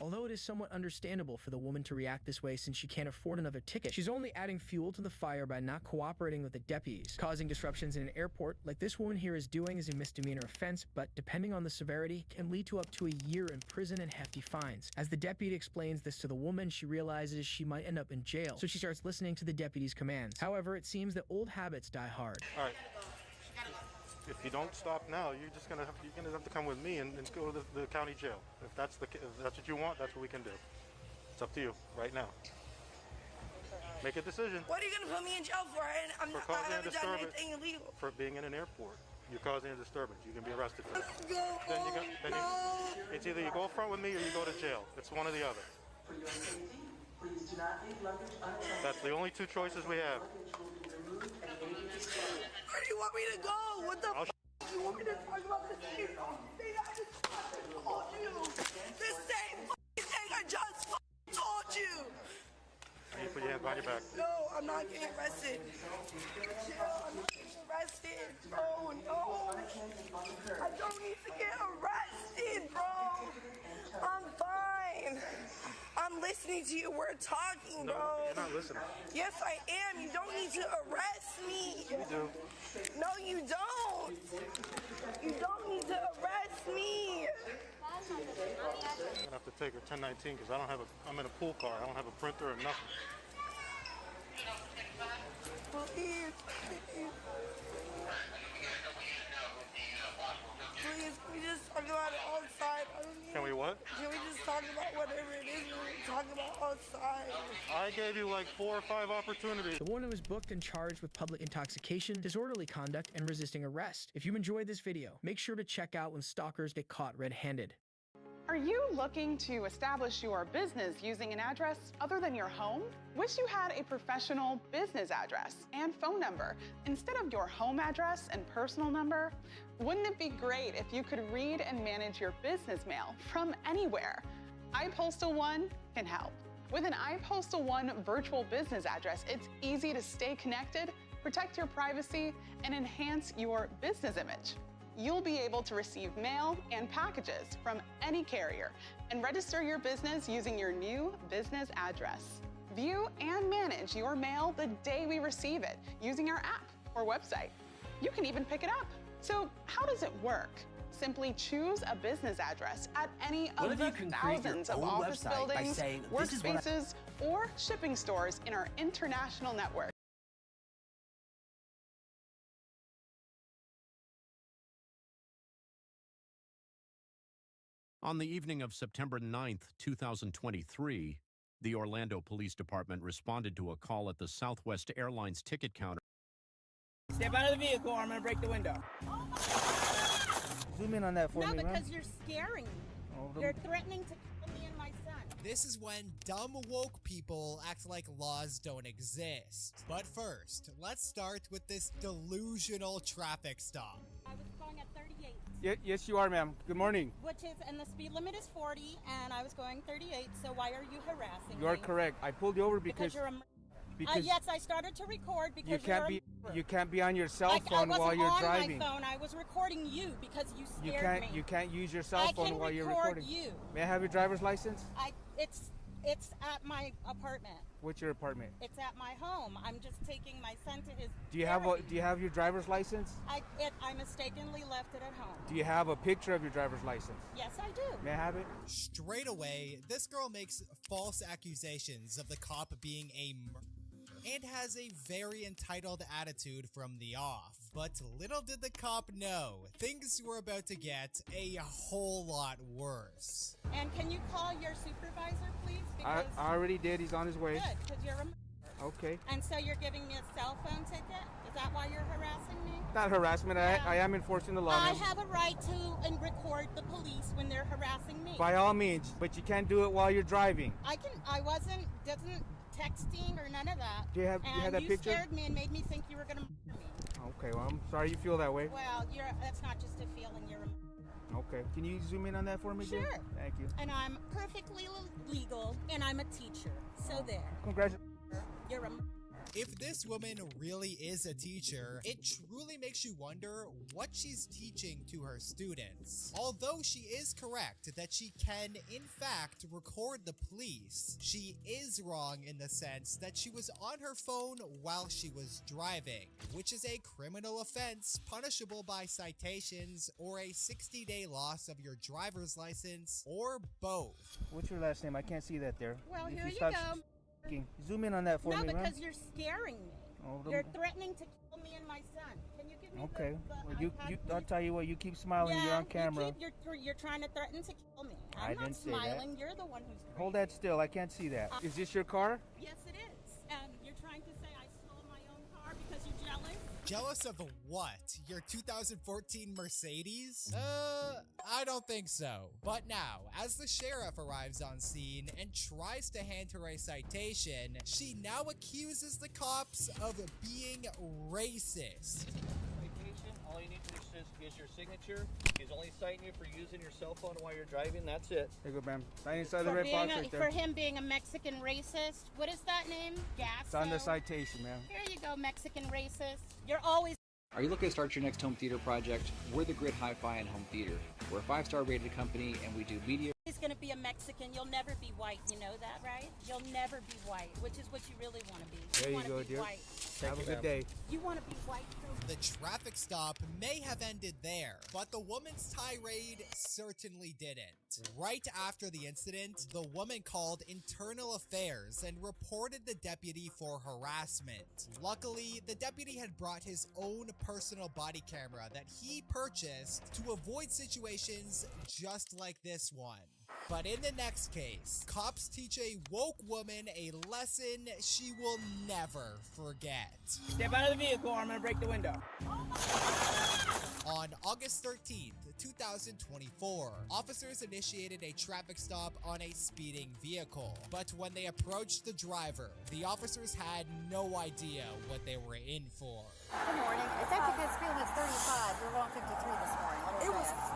Although it is somewhat understandable for the woman to react this way since she can't afford another ticket, she's only adding fuel to the fire by not cooperating with the deputies. Causing disruptions in an airport, like this woman here is doing, is a misdemeanor offense, but depending on the severity, can lead to up to a year in prison and hefty fines. As the deputy explains this to the woman, she realizes she might end up in jail, so she starts listening to the deputy's commands. However, it seems that old habits die hard. All right. If you don't stop now, you're gonna have to come with me and go to the county jail. If that's what you want, that's what we can do. It's up to you right now. Make a decision. What are you going to put me in jail for? I haven't done anything illegal. For being in an airport. You're causing a disturbance. You can be arrested for that. Go it's either you go front with me or you go to jail. It's one or the other. That's the only two choices we have. Where do you want me to go? What the f*** do you want me to talk about this thing? I just fucking told you. The same f***ing thing I just f***ing told you. You put your hands behind your back. No, I'm not getting arrested. I'm not getting arrested. Oh, no. I don't need to get arrested, bro. I'm fine. I'm listening to you. We're talking, bro. No, you're not listening. Yes, I am. You don't need to arrest me. You do. No, you don't. You don't need to arrest me. I'm gonna have to take her 1019 because I'm in a pool car. I don't have a printer or nothing. Please. Please, can we just talk about it outside? Can we what? Can we just talk about whatever it is we talk about outside? I gave you like 4 or 5 opportunities. The woman was booked and charged with public intoxication, disorderly conduct, and resisting arrest. If you enjoyed this video, make sure to check out when stalkers get caught red-handed. Are you looking to establish your business using an address other than your home? Wish you had a professional business address and phone number instead of your home address and personal number? Wouldn't it be great if you could read and manage your business mail from anywhere? iPostal One can help. With an iPostal One virtual business address, it's easy to stay connected, protect your privacy, and enhance your business image. You'll be able to receive mail and packages from any carrier and register your business using your new business address. View and manage your mail the day we receive it using our app or website. You can even pick it up So how does it work? Simply choose a business address at any What of if the you can create your thousands of own office website by buildings, saying, "This is what I-" workspaces, or shipping stores in our international network. On the evening of September 9th, 2023, the Orlando Police Department responded to a call at the Southwest Airlines ticket counter. Step out of the vehicle or I'm going to break the window. Zoom in on that for me, No, man. because you're scaring me. You're threatening to kill me and my son. This is when dumb woke people act like laws don't exist. But first, let's start with this delusional traffic stop. I was going at 38. Yes, you are, ma'am. Good morning. Which is, and the speed limit is 40, and I was going 38, so why are you harassing You are me? correct. I pulled you over because you're a because yes, I started to record because you can't be on your cell phone while you're driving. I wasn't on my phone. I was recording you because you scared me. You can't use your cell phone while you're recording. I can record you. May I have your driver's license? It's at my apartment. What's your apartment? It's at my home. I'm just taking my son to his. Do you have your driver's license? I mistakenly left it at home. Do you have a picture of your driver's license? Yes, I do. May I have it? Straight away, this girl makes false accusations of the cop being a murderer and has a very entitled attitude from the off. But little did the cop know, things were about to get a whole lot worse. And can you call your supervisor, please? I already did. He's on his way. Good, because you're a Okay. And so you're giving me a cell phone ticket? Is that why you're harassing me? Not harassment. Yeah. I am enforcing the law. I ma'am. have a right to record the police when they're harassing me. By all means, but you can't do it while you're driving. I wasn't texting or none of that. Do you have that you picture? scared me and made me think you were going to murder me. Okay, well, I'm sorry you feel that way. Well, that's not just a feeling, you're a Okay, can you zoom in on that for me, Sure. Jim? Thank you. And I'm perfectly legal, and I'm a teacher, so there. Congratulations. You're a If this woman really is a teacher, it truly makes you wonder what she's teaching to her students. Although she is correct that she can, in fact, record the police, she is wrong in the sense that she was on her phone while she was driving, which is a criminal offense punishable by citations or a 60-day loss of your driver's license, or both. What's your last name? I can't see that there. Well, If here you stop go. Zoom in on that for No, me, ma'am. because you're scaring me. You're threatening to kill me and my son. Can you give me Okay. the Well, iPad, I'll tell you what. You keep smiling. Yeah, You're on camera. You're trying to threaten to kill me. I I'm not didn't say that. smiling. You're the one who's. Hold that still. I can't see that. Is this your car? Yes, it is. And you're trying to say I stole my own car because you're jealous? Jealous of what? Your 2014 Mercedes? I don't think so. But now, as the sheriff arrives on scene and tries to hand her a citation, she now accuses the cops of being racist. All you need to do is your signature. He's only citing you for using your cell phone while you're driving. That's it. There you go, ma'am. Sign inside the red box right there. For him being a Mexican racist. What is that name? Gasso? It's on the citation, ma'am. Here you go, Mexican racist. You're always. Are you looking to start your next home theater project? We're the Grid Hi-Fi and Home Theater. We're a 5-star rated company and we do media. He's going to be a Mexican. You'll never be white. You know that, right? You'll never be white, which is what you really want to be. There you wanna go, be dear. White. Have a good day. You want to be white. The traffic stop may have ended there, but the woman's tirade certainly didn't. Right after the incident, the woman called Internal Affairs and reported the deputy for harassment. Luckily, the deputy had brought his own personal body camera that he purchased to avoid situations just like this one. But in the next case, cops teach a woke woman a lesson she will never forget. Step out of the vehicle or I'm going to break the window. On August 13th, 2024, officers initiated a traffic stop on a speeding vehicle. But when they approached the driver, the officers had no idea what they were in for. Good morning. Is that because speed limit's 35? We're going 53 this morning. It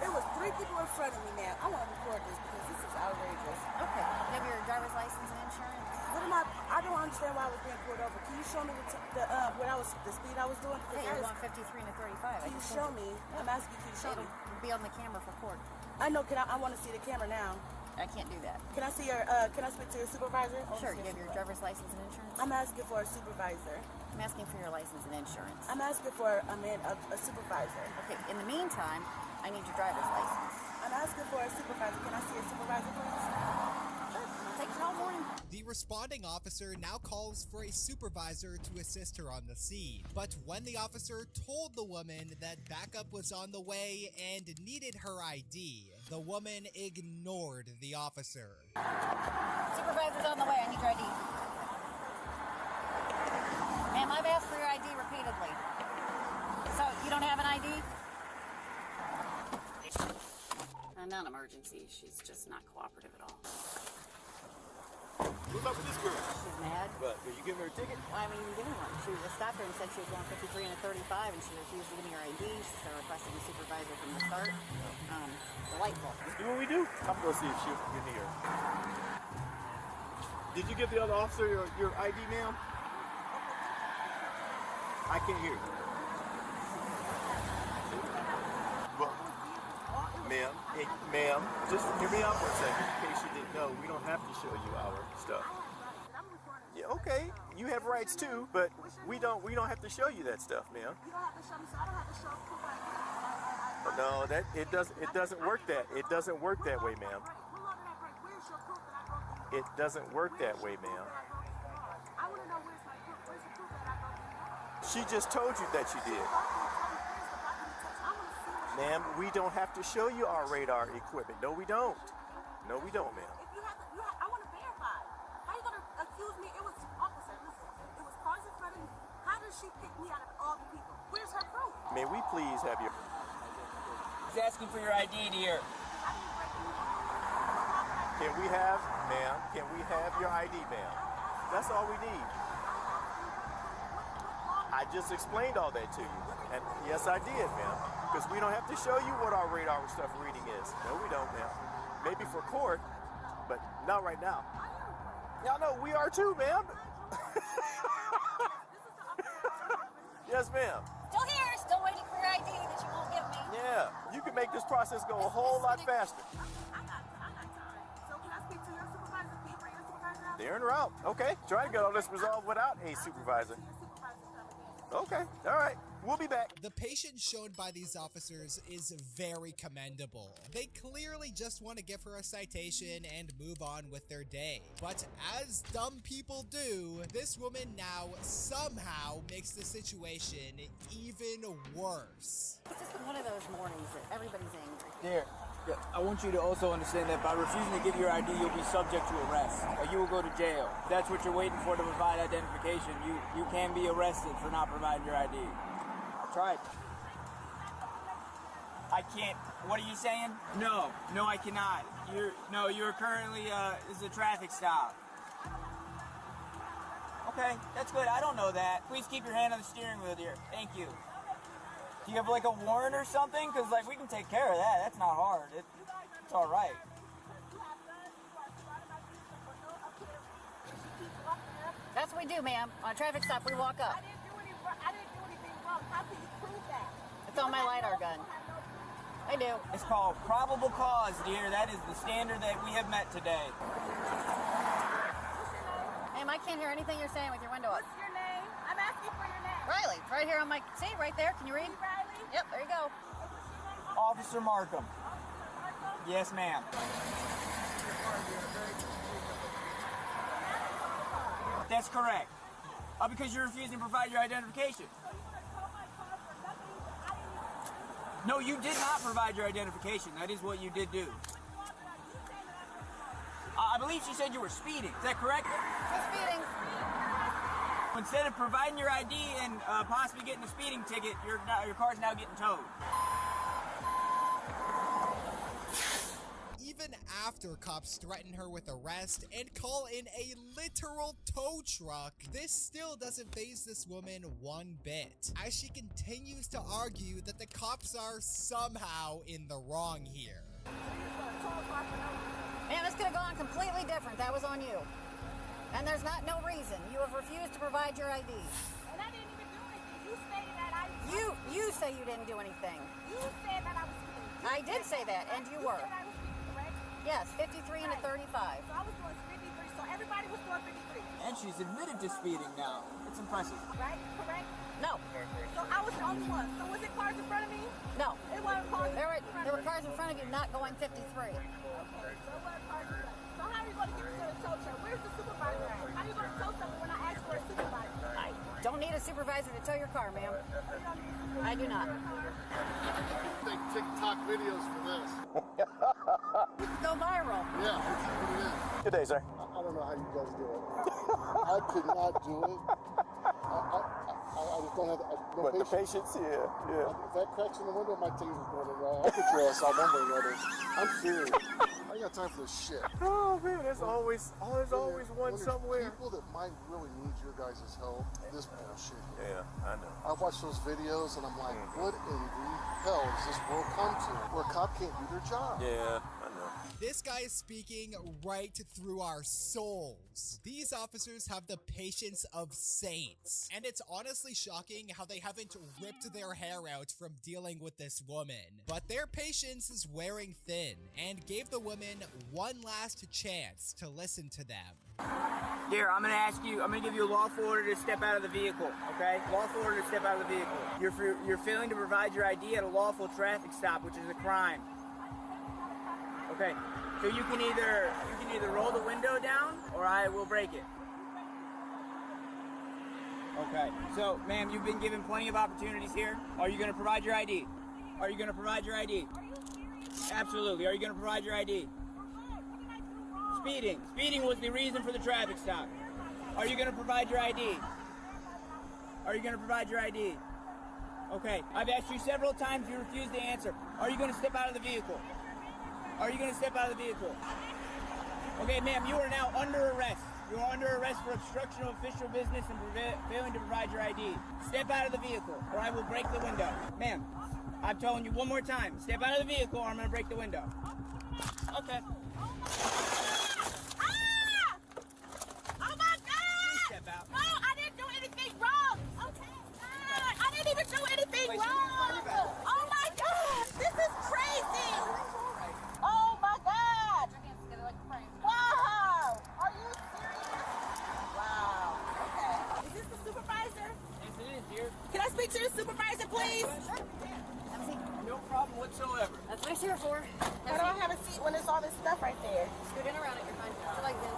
was 3 people in front of me, man. I want to record this because this is outrageous. Okay. You have your driver's license and insurance? I don't understand why I was being pulled over. Can you show me the speed I was doing? Yeah, you're going 53 and a 35. Can you show me? I'm asking you, can you show me? It'll be on the camera for court. I know. I want to see the camera now. I can't do that. Can I see your, can I speak to your supervisor? Sure, you have your driver's license and insurance? I'm asking for a supervisor. I'm asking for your license and insurance. I'm asking for a supervisor. Okay, in the meantime, I need your driver's license. I'm asking for a supervisor. Can I see a supervisor, please? Sure, I'll take it all morning. The responding officer now calls for a supervisor to assist her on the scene. But when the officer told the woman that backup was on the way and needed her ID, the woman ignored the officer. Supervisor's on the way. I need your ID. Ma'am, I've asked for your ID repeatedly. So, you don't have an ID? Non-emergency. She's just not cooperative at all. What's up with this girl? She's mad. What? Are you giving her a ticket? Well, I mean, you give me one. She just stopped her and said she was going 53 and a 35, and she refused to give me her ID. She started requesting a supervisor from the start. Delightful. Let's do what we do. I'm going to see if she'll get here. Did you give the other officer your ID, ma'am? I can't hear you. Well, ma'am, just hear me out for a second in case you didn't know. We don't have to show you our stuff. Yeah, okay. You have rights too, but we don't have to show you that stuff, ma'am. You don't have to show me, so I don't have to show proof ID. No, it doesn't work that way, ma'am. It doesn't work that way, ma'am. I want to know where's the proof that I broke. She just told you that she did. Ma'am, we don't have to show you our radar equipment. No, we don't. No, we don't, ma'am. If you have to, I want to verify. How are you going to accuse me? It was, officer, listen, it was cars in front of me. How does she pick me out of all the people? Where's her proof? May we please have your... He's asking for your ID, dear. Can we have, ma'am, can we have your ID, ma'am? That's all we need. I just explained all that to you. And yes, I did, ma'am. Because we don't have to show you what our radar stuff reading is. No, we don't, ma'am. Maybe for court, but not right now. Y'all know we are too, ma'am. Yes, ma'am. Still here, still waiting for your ID that you won't give me. Yeah, you can make this process go a whole lot faster. I got time. So can I speak to your supervisor? Can you bring your supervisor out? They're en route. Okay, try to get all this resolved without a supervisor. Okay, all right. We'll be back. The patience shown by these officers is very commendable. They clearly just want to give her a citation and move on with their day. But as dumb people do, this woman now somehow makes the situation even worse. It's just one of those mornings that everybody's angry. Dear, I want you to also understand that by refusing to give your ID, you'll be subject to arrest. Or you will go to jail. If that's what you're waiting for to provide identification, you can be arrested for not providing your ID. Try it. I can't. What are you saying? No, I cannot. You're currently, this is a traffic stop. Okay, that's good. I don't know that. Please keep your hand on the steering wheel, dear. Thank you. Do you have like a warrant or something? Because like we can take care of that. That's not hard. It's all right. That's what we do, ma'am. On a traffic stop, we walk up. I didn't do anything wrong. How can you prove that? It's on my LiDAR gun. I do. It's called probable cause, dear. That is the standard that we have met today. Ma'am, I can't hear anything you're saying with your window up. What's your name? I'm asking for your name. Riley, it's right here on my... See, right there. Can you read? Riley? Yep, there you go. Officer Markham. Yes, ma'am. That's correct. Because you're refusing to provide your identification. No, you did not provide your identification. That is what you did do. I believe she said you were speeding. Is that correct? I'm speeding. Instead of providing your ID and possibly getting a speeding ticket, your car's now getting towed. Even after cops threaten her with arrest and call in a literal tow truck, this still doesn't faze this woman one bit, as she continues to argue that the cops are somehow in the wrong here. Man, this could have gone completely different. That was on you. And there's no reason. You have refused to provide your ID. And I didn't even do anything. You stated that I... You say you didn't do anything. You said that I was speeding. I did say that, and you were. You said I was speeding, correct? Yes, 53 and a 35. So I was doing 53, so everybody was doing 53. And she's admitted to speeding now. It's impressive. Right? Correct? No. So I was the only one. So was it cars in front of me? No. It wasn't cars in front of me. There were cars in front of you not going 53. Okay, so it wasn't cars in front of me. So how are you going to get me to the tow truck? Where's the supervisor at? How are you going to tow something when I ask for a supervisor? I don't need a supervisor to tow your car, ma'am. I do not. Take TikTok videos for this. We could go viral. Yeah, that's what it is. Good day, sir. I don't know how you guys do it. I could not do it. I just don't have no But patience. the patience, yeah. If that cracks in the window, my teeth is going wrong. I'll put your ass out one way or another. I'm serious. I ain't got time for this shit. Oh man, there's always one somewhere. People that might really need your guys' help, this bullshit. Yeah, I know. I watch those videos and I'm like, what in the hell does this world come to? Where a cop can't do their job. Yeah, I know. This guy is speaking right through our souls. These officers have the patience of saints. And it's honestly shocking how they haven't ripped their hair out from dealing with this woman. But their patience is wearing thin and gave the woman one last chance to listen to them. Here, I'm gonna give you a lawful order to step out of the vehicle, okay? Lawful order to step out of the vehicle. You're failing to provide your ID at a lawful traffic stop, which is a crime. Okay, so you can either roll the window down or I will break it. Okay, so ma'am, you've been given plenty of opportunities here. Are you gonna provide your ID? Are you gonna provide your ID? Absolutely, are you gonna provide your ID? Speeding was the reason for the traffic stop. Are you gonna provide your ID? Are you gonna provide your ID? Okay, I've asked you several times, you refuse to answer. Are you gonna step out of the vehicle? Are you going to step out of the vehicle? Okay, ma'am, you are now under arrest. You are under arrest for obstruction of official business and failing to provide your ID. Step out of the vehicle, or I will break the window. Ma'am, I'm telling you one more time. Step out of the vehicle, or I'm going to break the window. Okay. Oh my God! Please step out. No, I didn't do anything wrong. Okay. I didn't even do anything wrong. Oh my God! This is crazy. Oh my God! Wow! Are you serious? Wow. Okay. Is this the supervisor? Yes, it is, dear. Can I speak to the supervisor, please? No problem whatsoever. That's what it's here for. I don't have a seat when there's all this stuff right there. Scoot in around it, you're fine. Sit like this.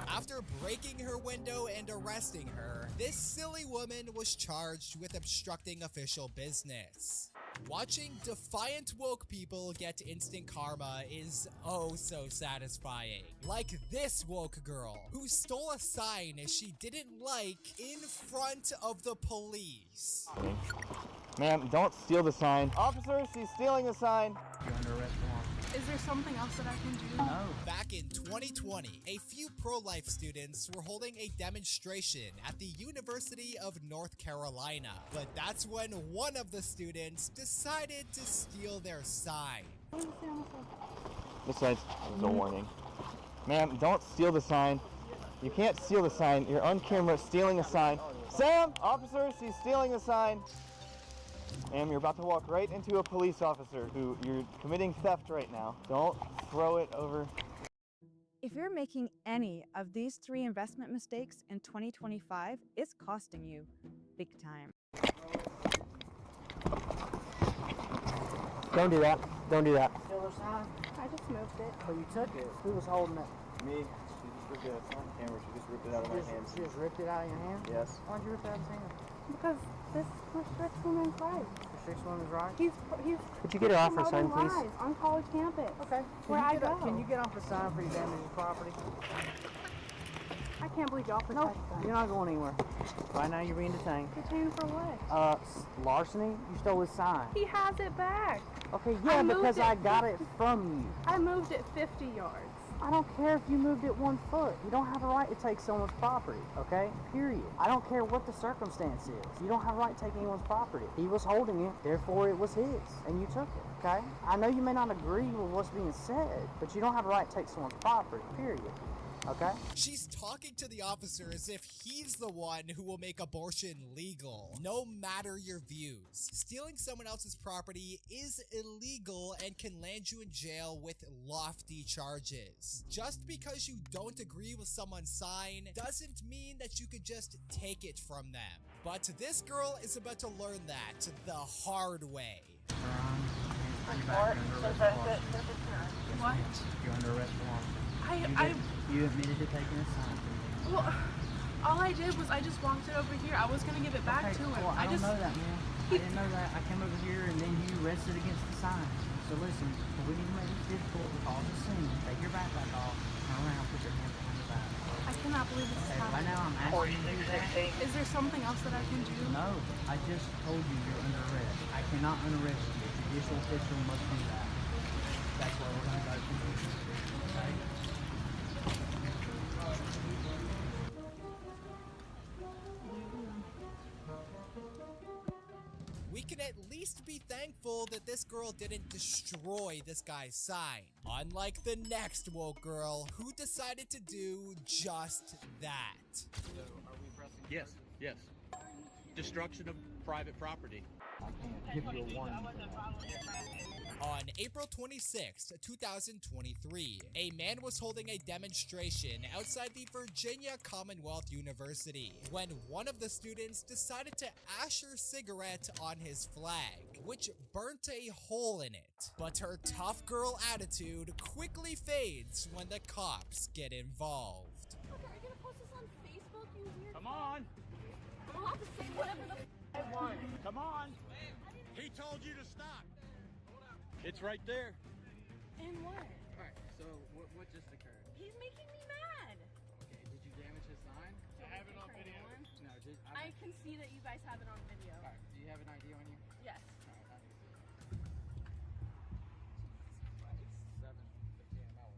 After breaking her window and arresting her, this silly woman was charged with obstructing official business. Watching defiant woke people get instant karma is oh so satisfying. Like this woke girl, who stole a sign she didn't like in front of the police. Ma'am, don't steal the sign. Officer, she's stealing the sign. You're under arrest. Is there something else that I can do? No. Back in 2020, a few pro-life students were holding a demonstration at the University of North Carolina. But that's when one of the students decided to steal their sign. Besides, there's a warning. Ma'am, don't steal the sign. You can't steal the sign. You're on camera stealing a sign. Sam! Officer, she's stealing the sign. Ma'am, you're about to walk right into a police officer who you're committing theft right now. Don't throw it over. If you're making any of these 3 investment mistakes in 2025, it's costing you big time. Don't do that. Don't do that. Steal the sign? I just moved it. Oh, you took it. Who was holding it? Me. She just ripped it out. It's on camera. She just ripped it out of my hands. She just ripped it out of your hand? Yes. Why'd you rip it out of his hand? Because this restricts women's rights. Restricts women's rights? He's Could you get her off her sign, please? lies on college campus. Okay. Can you get off the sign for you damaging property? I can't believe y'all protect that. You're not going anywhere. Right now, you're being detained. Detained for what? Larceny? You stole his sign. He has it back. Okay, yeah, because I got it from you. I moved it 50 yards. I don't care if you moved it 1 foot. You don't have a right to take someone's property, okay? Period. I don't care what the circumstance is. You don't have a right to take anyone's property. He was holding it, therefore it was his, and you took it, okay? I know you may not agree with what's being said, but you don't have a right to take someone's property, period. okay? She's talking to the officer as if he's the one who will make abortion legal, no matter your views. Stealing someone else's property is illegal and can land you in jail with lofty charges. Just because you don't agree with someone's sign doesn't mean that you could just take it from them. But this girl is about to learn that the hard way. What? You're under arrest for You admitted to taking a sign from me. Well, all I did was I just walked it over here. I was gonna give it back to him. Well, I don't know that, man. I didn't know that. I came over here and then you rested against the sign. So listen, we need to make this difficult. All the scene. Take your backpack off. Turn around. Put your hands behind your back. I cannot believe this is happening. Right now, I'm asking you to do that. Is there something else that I can do? No, I just told you you're under arrest. I cannot unarrest you. A judicial official must do that. That's why we're going to go to the okay? We can at least be thankful that this girl didn't destroy this guy's sign, unlike the next woke girl who decided to do just that. So are we pressing? Yes, yes. Destruction of private property. I can't give you a warning for that. On April 26, 2023, a man was holding a demonstration outside the Virginia Commonwealth University when one of the students decided to ash her cigarette on his flag, which burnt a hole in it. But her tough girl attitude quickly fades when the cops get involved. Are you gonna post this on Facebook, you weird? Come on. I'll have to say whatever the I want. Come on. He told you to stop. It's right there. And what? Alright, so what just occurred? He's making me mad. Okay, did you damage his sign? Do I have it on video? No, I can see that you guys have it on video. Alright, do you have an ID on you? Yes. Alright, I need to see. 7:15 an hour.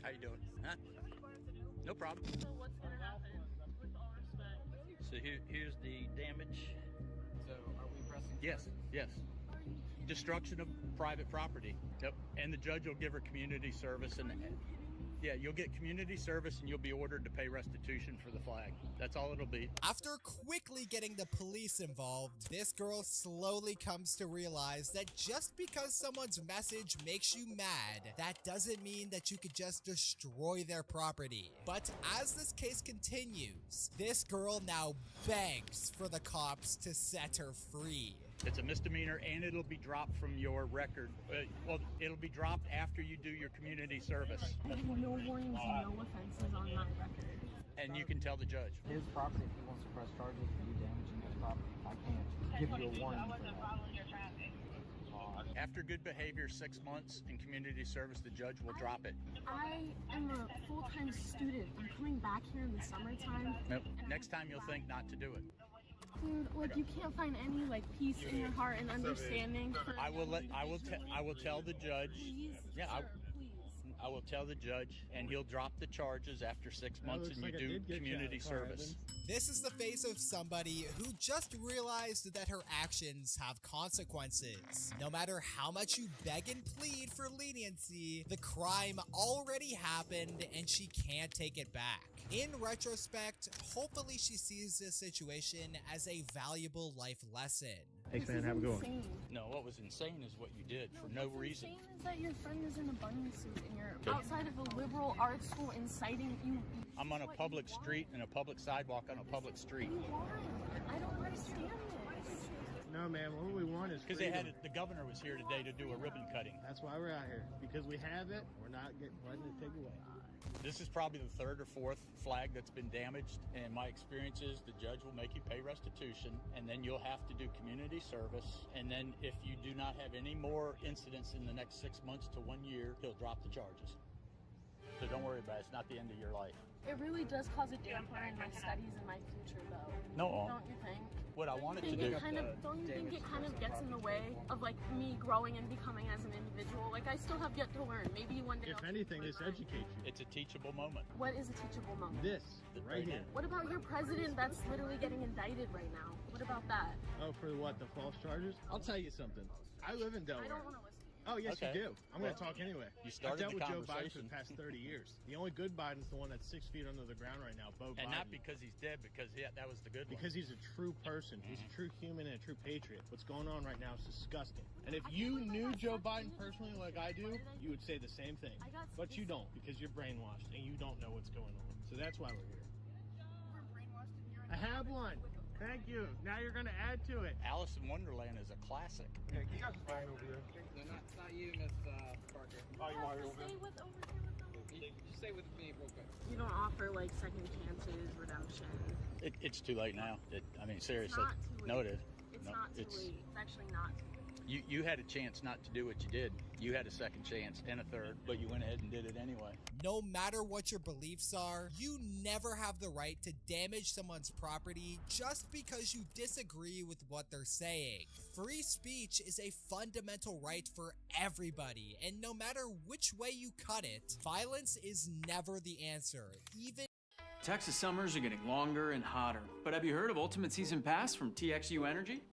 How you doing? Huh? No problem. So what's gonna happen? With all respect. So here's the damage. So are we pressing? Yes, yes. Destruction of private property. Yep. And the judge will give her community service and yeah, you'll get community service and you'll be ordered to pay restitution for the flag. That's all it'll be. After quickly getting the police involved, this girl slowly comes to realize that just because someone's message makes you mad, that doesn't mean that you could just destroy their property. But as this case continues, this girl now begs for the cops to set her free. It's a misdemeanor and it'll be dropped from your record. Well, it'll be dropped after you do your community service. I have no warnings and no offenses on my record. And you can tell the judge. His property, if he wants to press charges for you damaging his property, I can't give you a warning for that. After good behavior, 6 months in community service, the judge will drop it. I am a full-time student. I'm coming back here in the summertime. Nope. Next time you'll think not to do it. Dude, like you can't find any like peace in your heart and understanding. I will tell the judge. Please, Yeah, sir, please. I will tell the judge, and he'll drop the charges after 6 months, and you do community service. This is the face of somebody who just realized that her actions have consequences. No matter how much you beg and plead for leniency, the crime already happened and she can't take it back. In retrospect, hopefully she sees this situation as a valuable life lesson. Thanks, man. Have a good one. No, what was insane is what you did for no reason. Insane is that your friend is in a bunny suit and you're outside of a liberal arts school inciting you. I'm on a public street and a public sidewalk on a public street. I don't understand this. No, man. What we want is because the governor was here today to do a ribbon cutting. That's why we're out here. Because we have it, we're not letting it take away. This is probably the third or fourth flag that's been damaged, and my experience is the judge will make you pay restitution, and then you'll have to do community service, and then if you do not have any more incidents in the next 6 months to 1 year, he'll drop the charges. So don't worry about it. It's not the end of your life. It really does cause a damper in my studies and my future, though. No. Don't you think? What I wanted to Don't do. you think it kind of gets in the way of like me growing and becoming as an individual? Like I still have yet to learn. Maybe one day. If anything, this educates you. It's a teachable moment. What is a teachable moment? This, right here. What about your president that's literally getting indicted right now? What about that? Oh, for what? The false charges? I'll tell you something. I live in Delaware. I don't want to listen. Oh, yes, Okay. you do. I'm going to talk anyway. You started I've the dealt with Joe Biden for conversation. the past 30 years. The only good Biden's the one that's 6 feet under the ground right now, Beau And Biden. not because he's dead, because that was the good one. Because he's a true person. He's a true human and a true patriot. What's going on right now is disgusting. And if you knew Joe Biden personally like I do, you would say the same thing. But you don't, because you're brainwashed and you don't know what's going on. So that's why we're here. I have one. Thank you. Now you're going to add to it. Alice in Wonderland is a classic. Yeah, you guys are fine over there. No, not you, Miss Parker. Oh, you want over Stay with over here with them. You stay with me real quick. You don't offer like second chances, redemption. It's too late now. I mean, seriously. It's not too late. No, it is. It's No, not too late. It's actually not too late. You had a chance not to do what you did. You had a second chance and a third, but you went ahead and did it anyway. No matter what your beliefs are, you never have the right to damage someone's property just because you disagree with what they're saying. Free speech is a fundamental right for everybody, and no matter which way you cut it, violence is never the answer, even Texas summers are getting longer and hotter. But have you heard of Ultimate Season Pass from TXU Energy?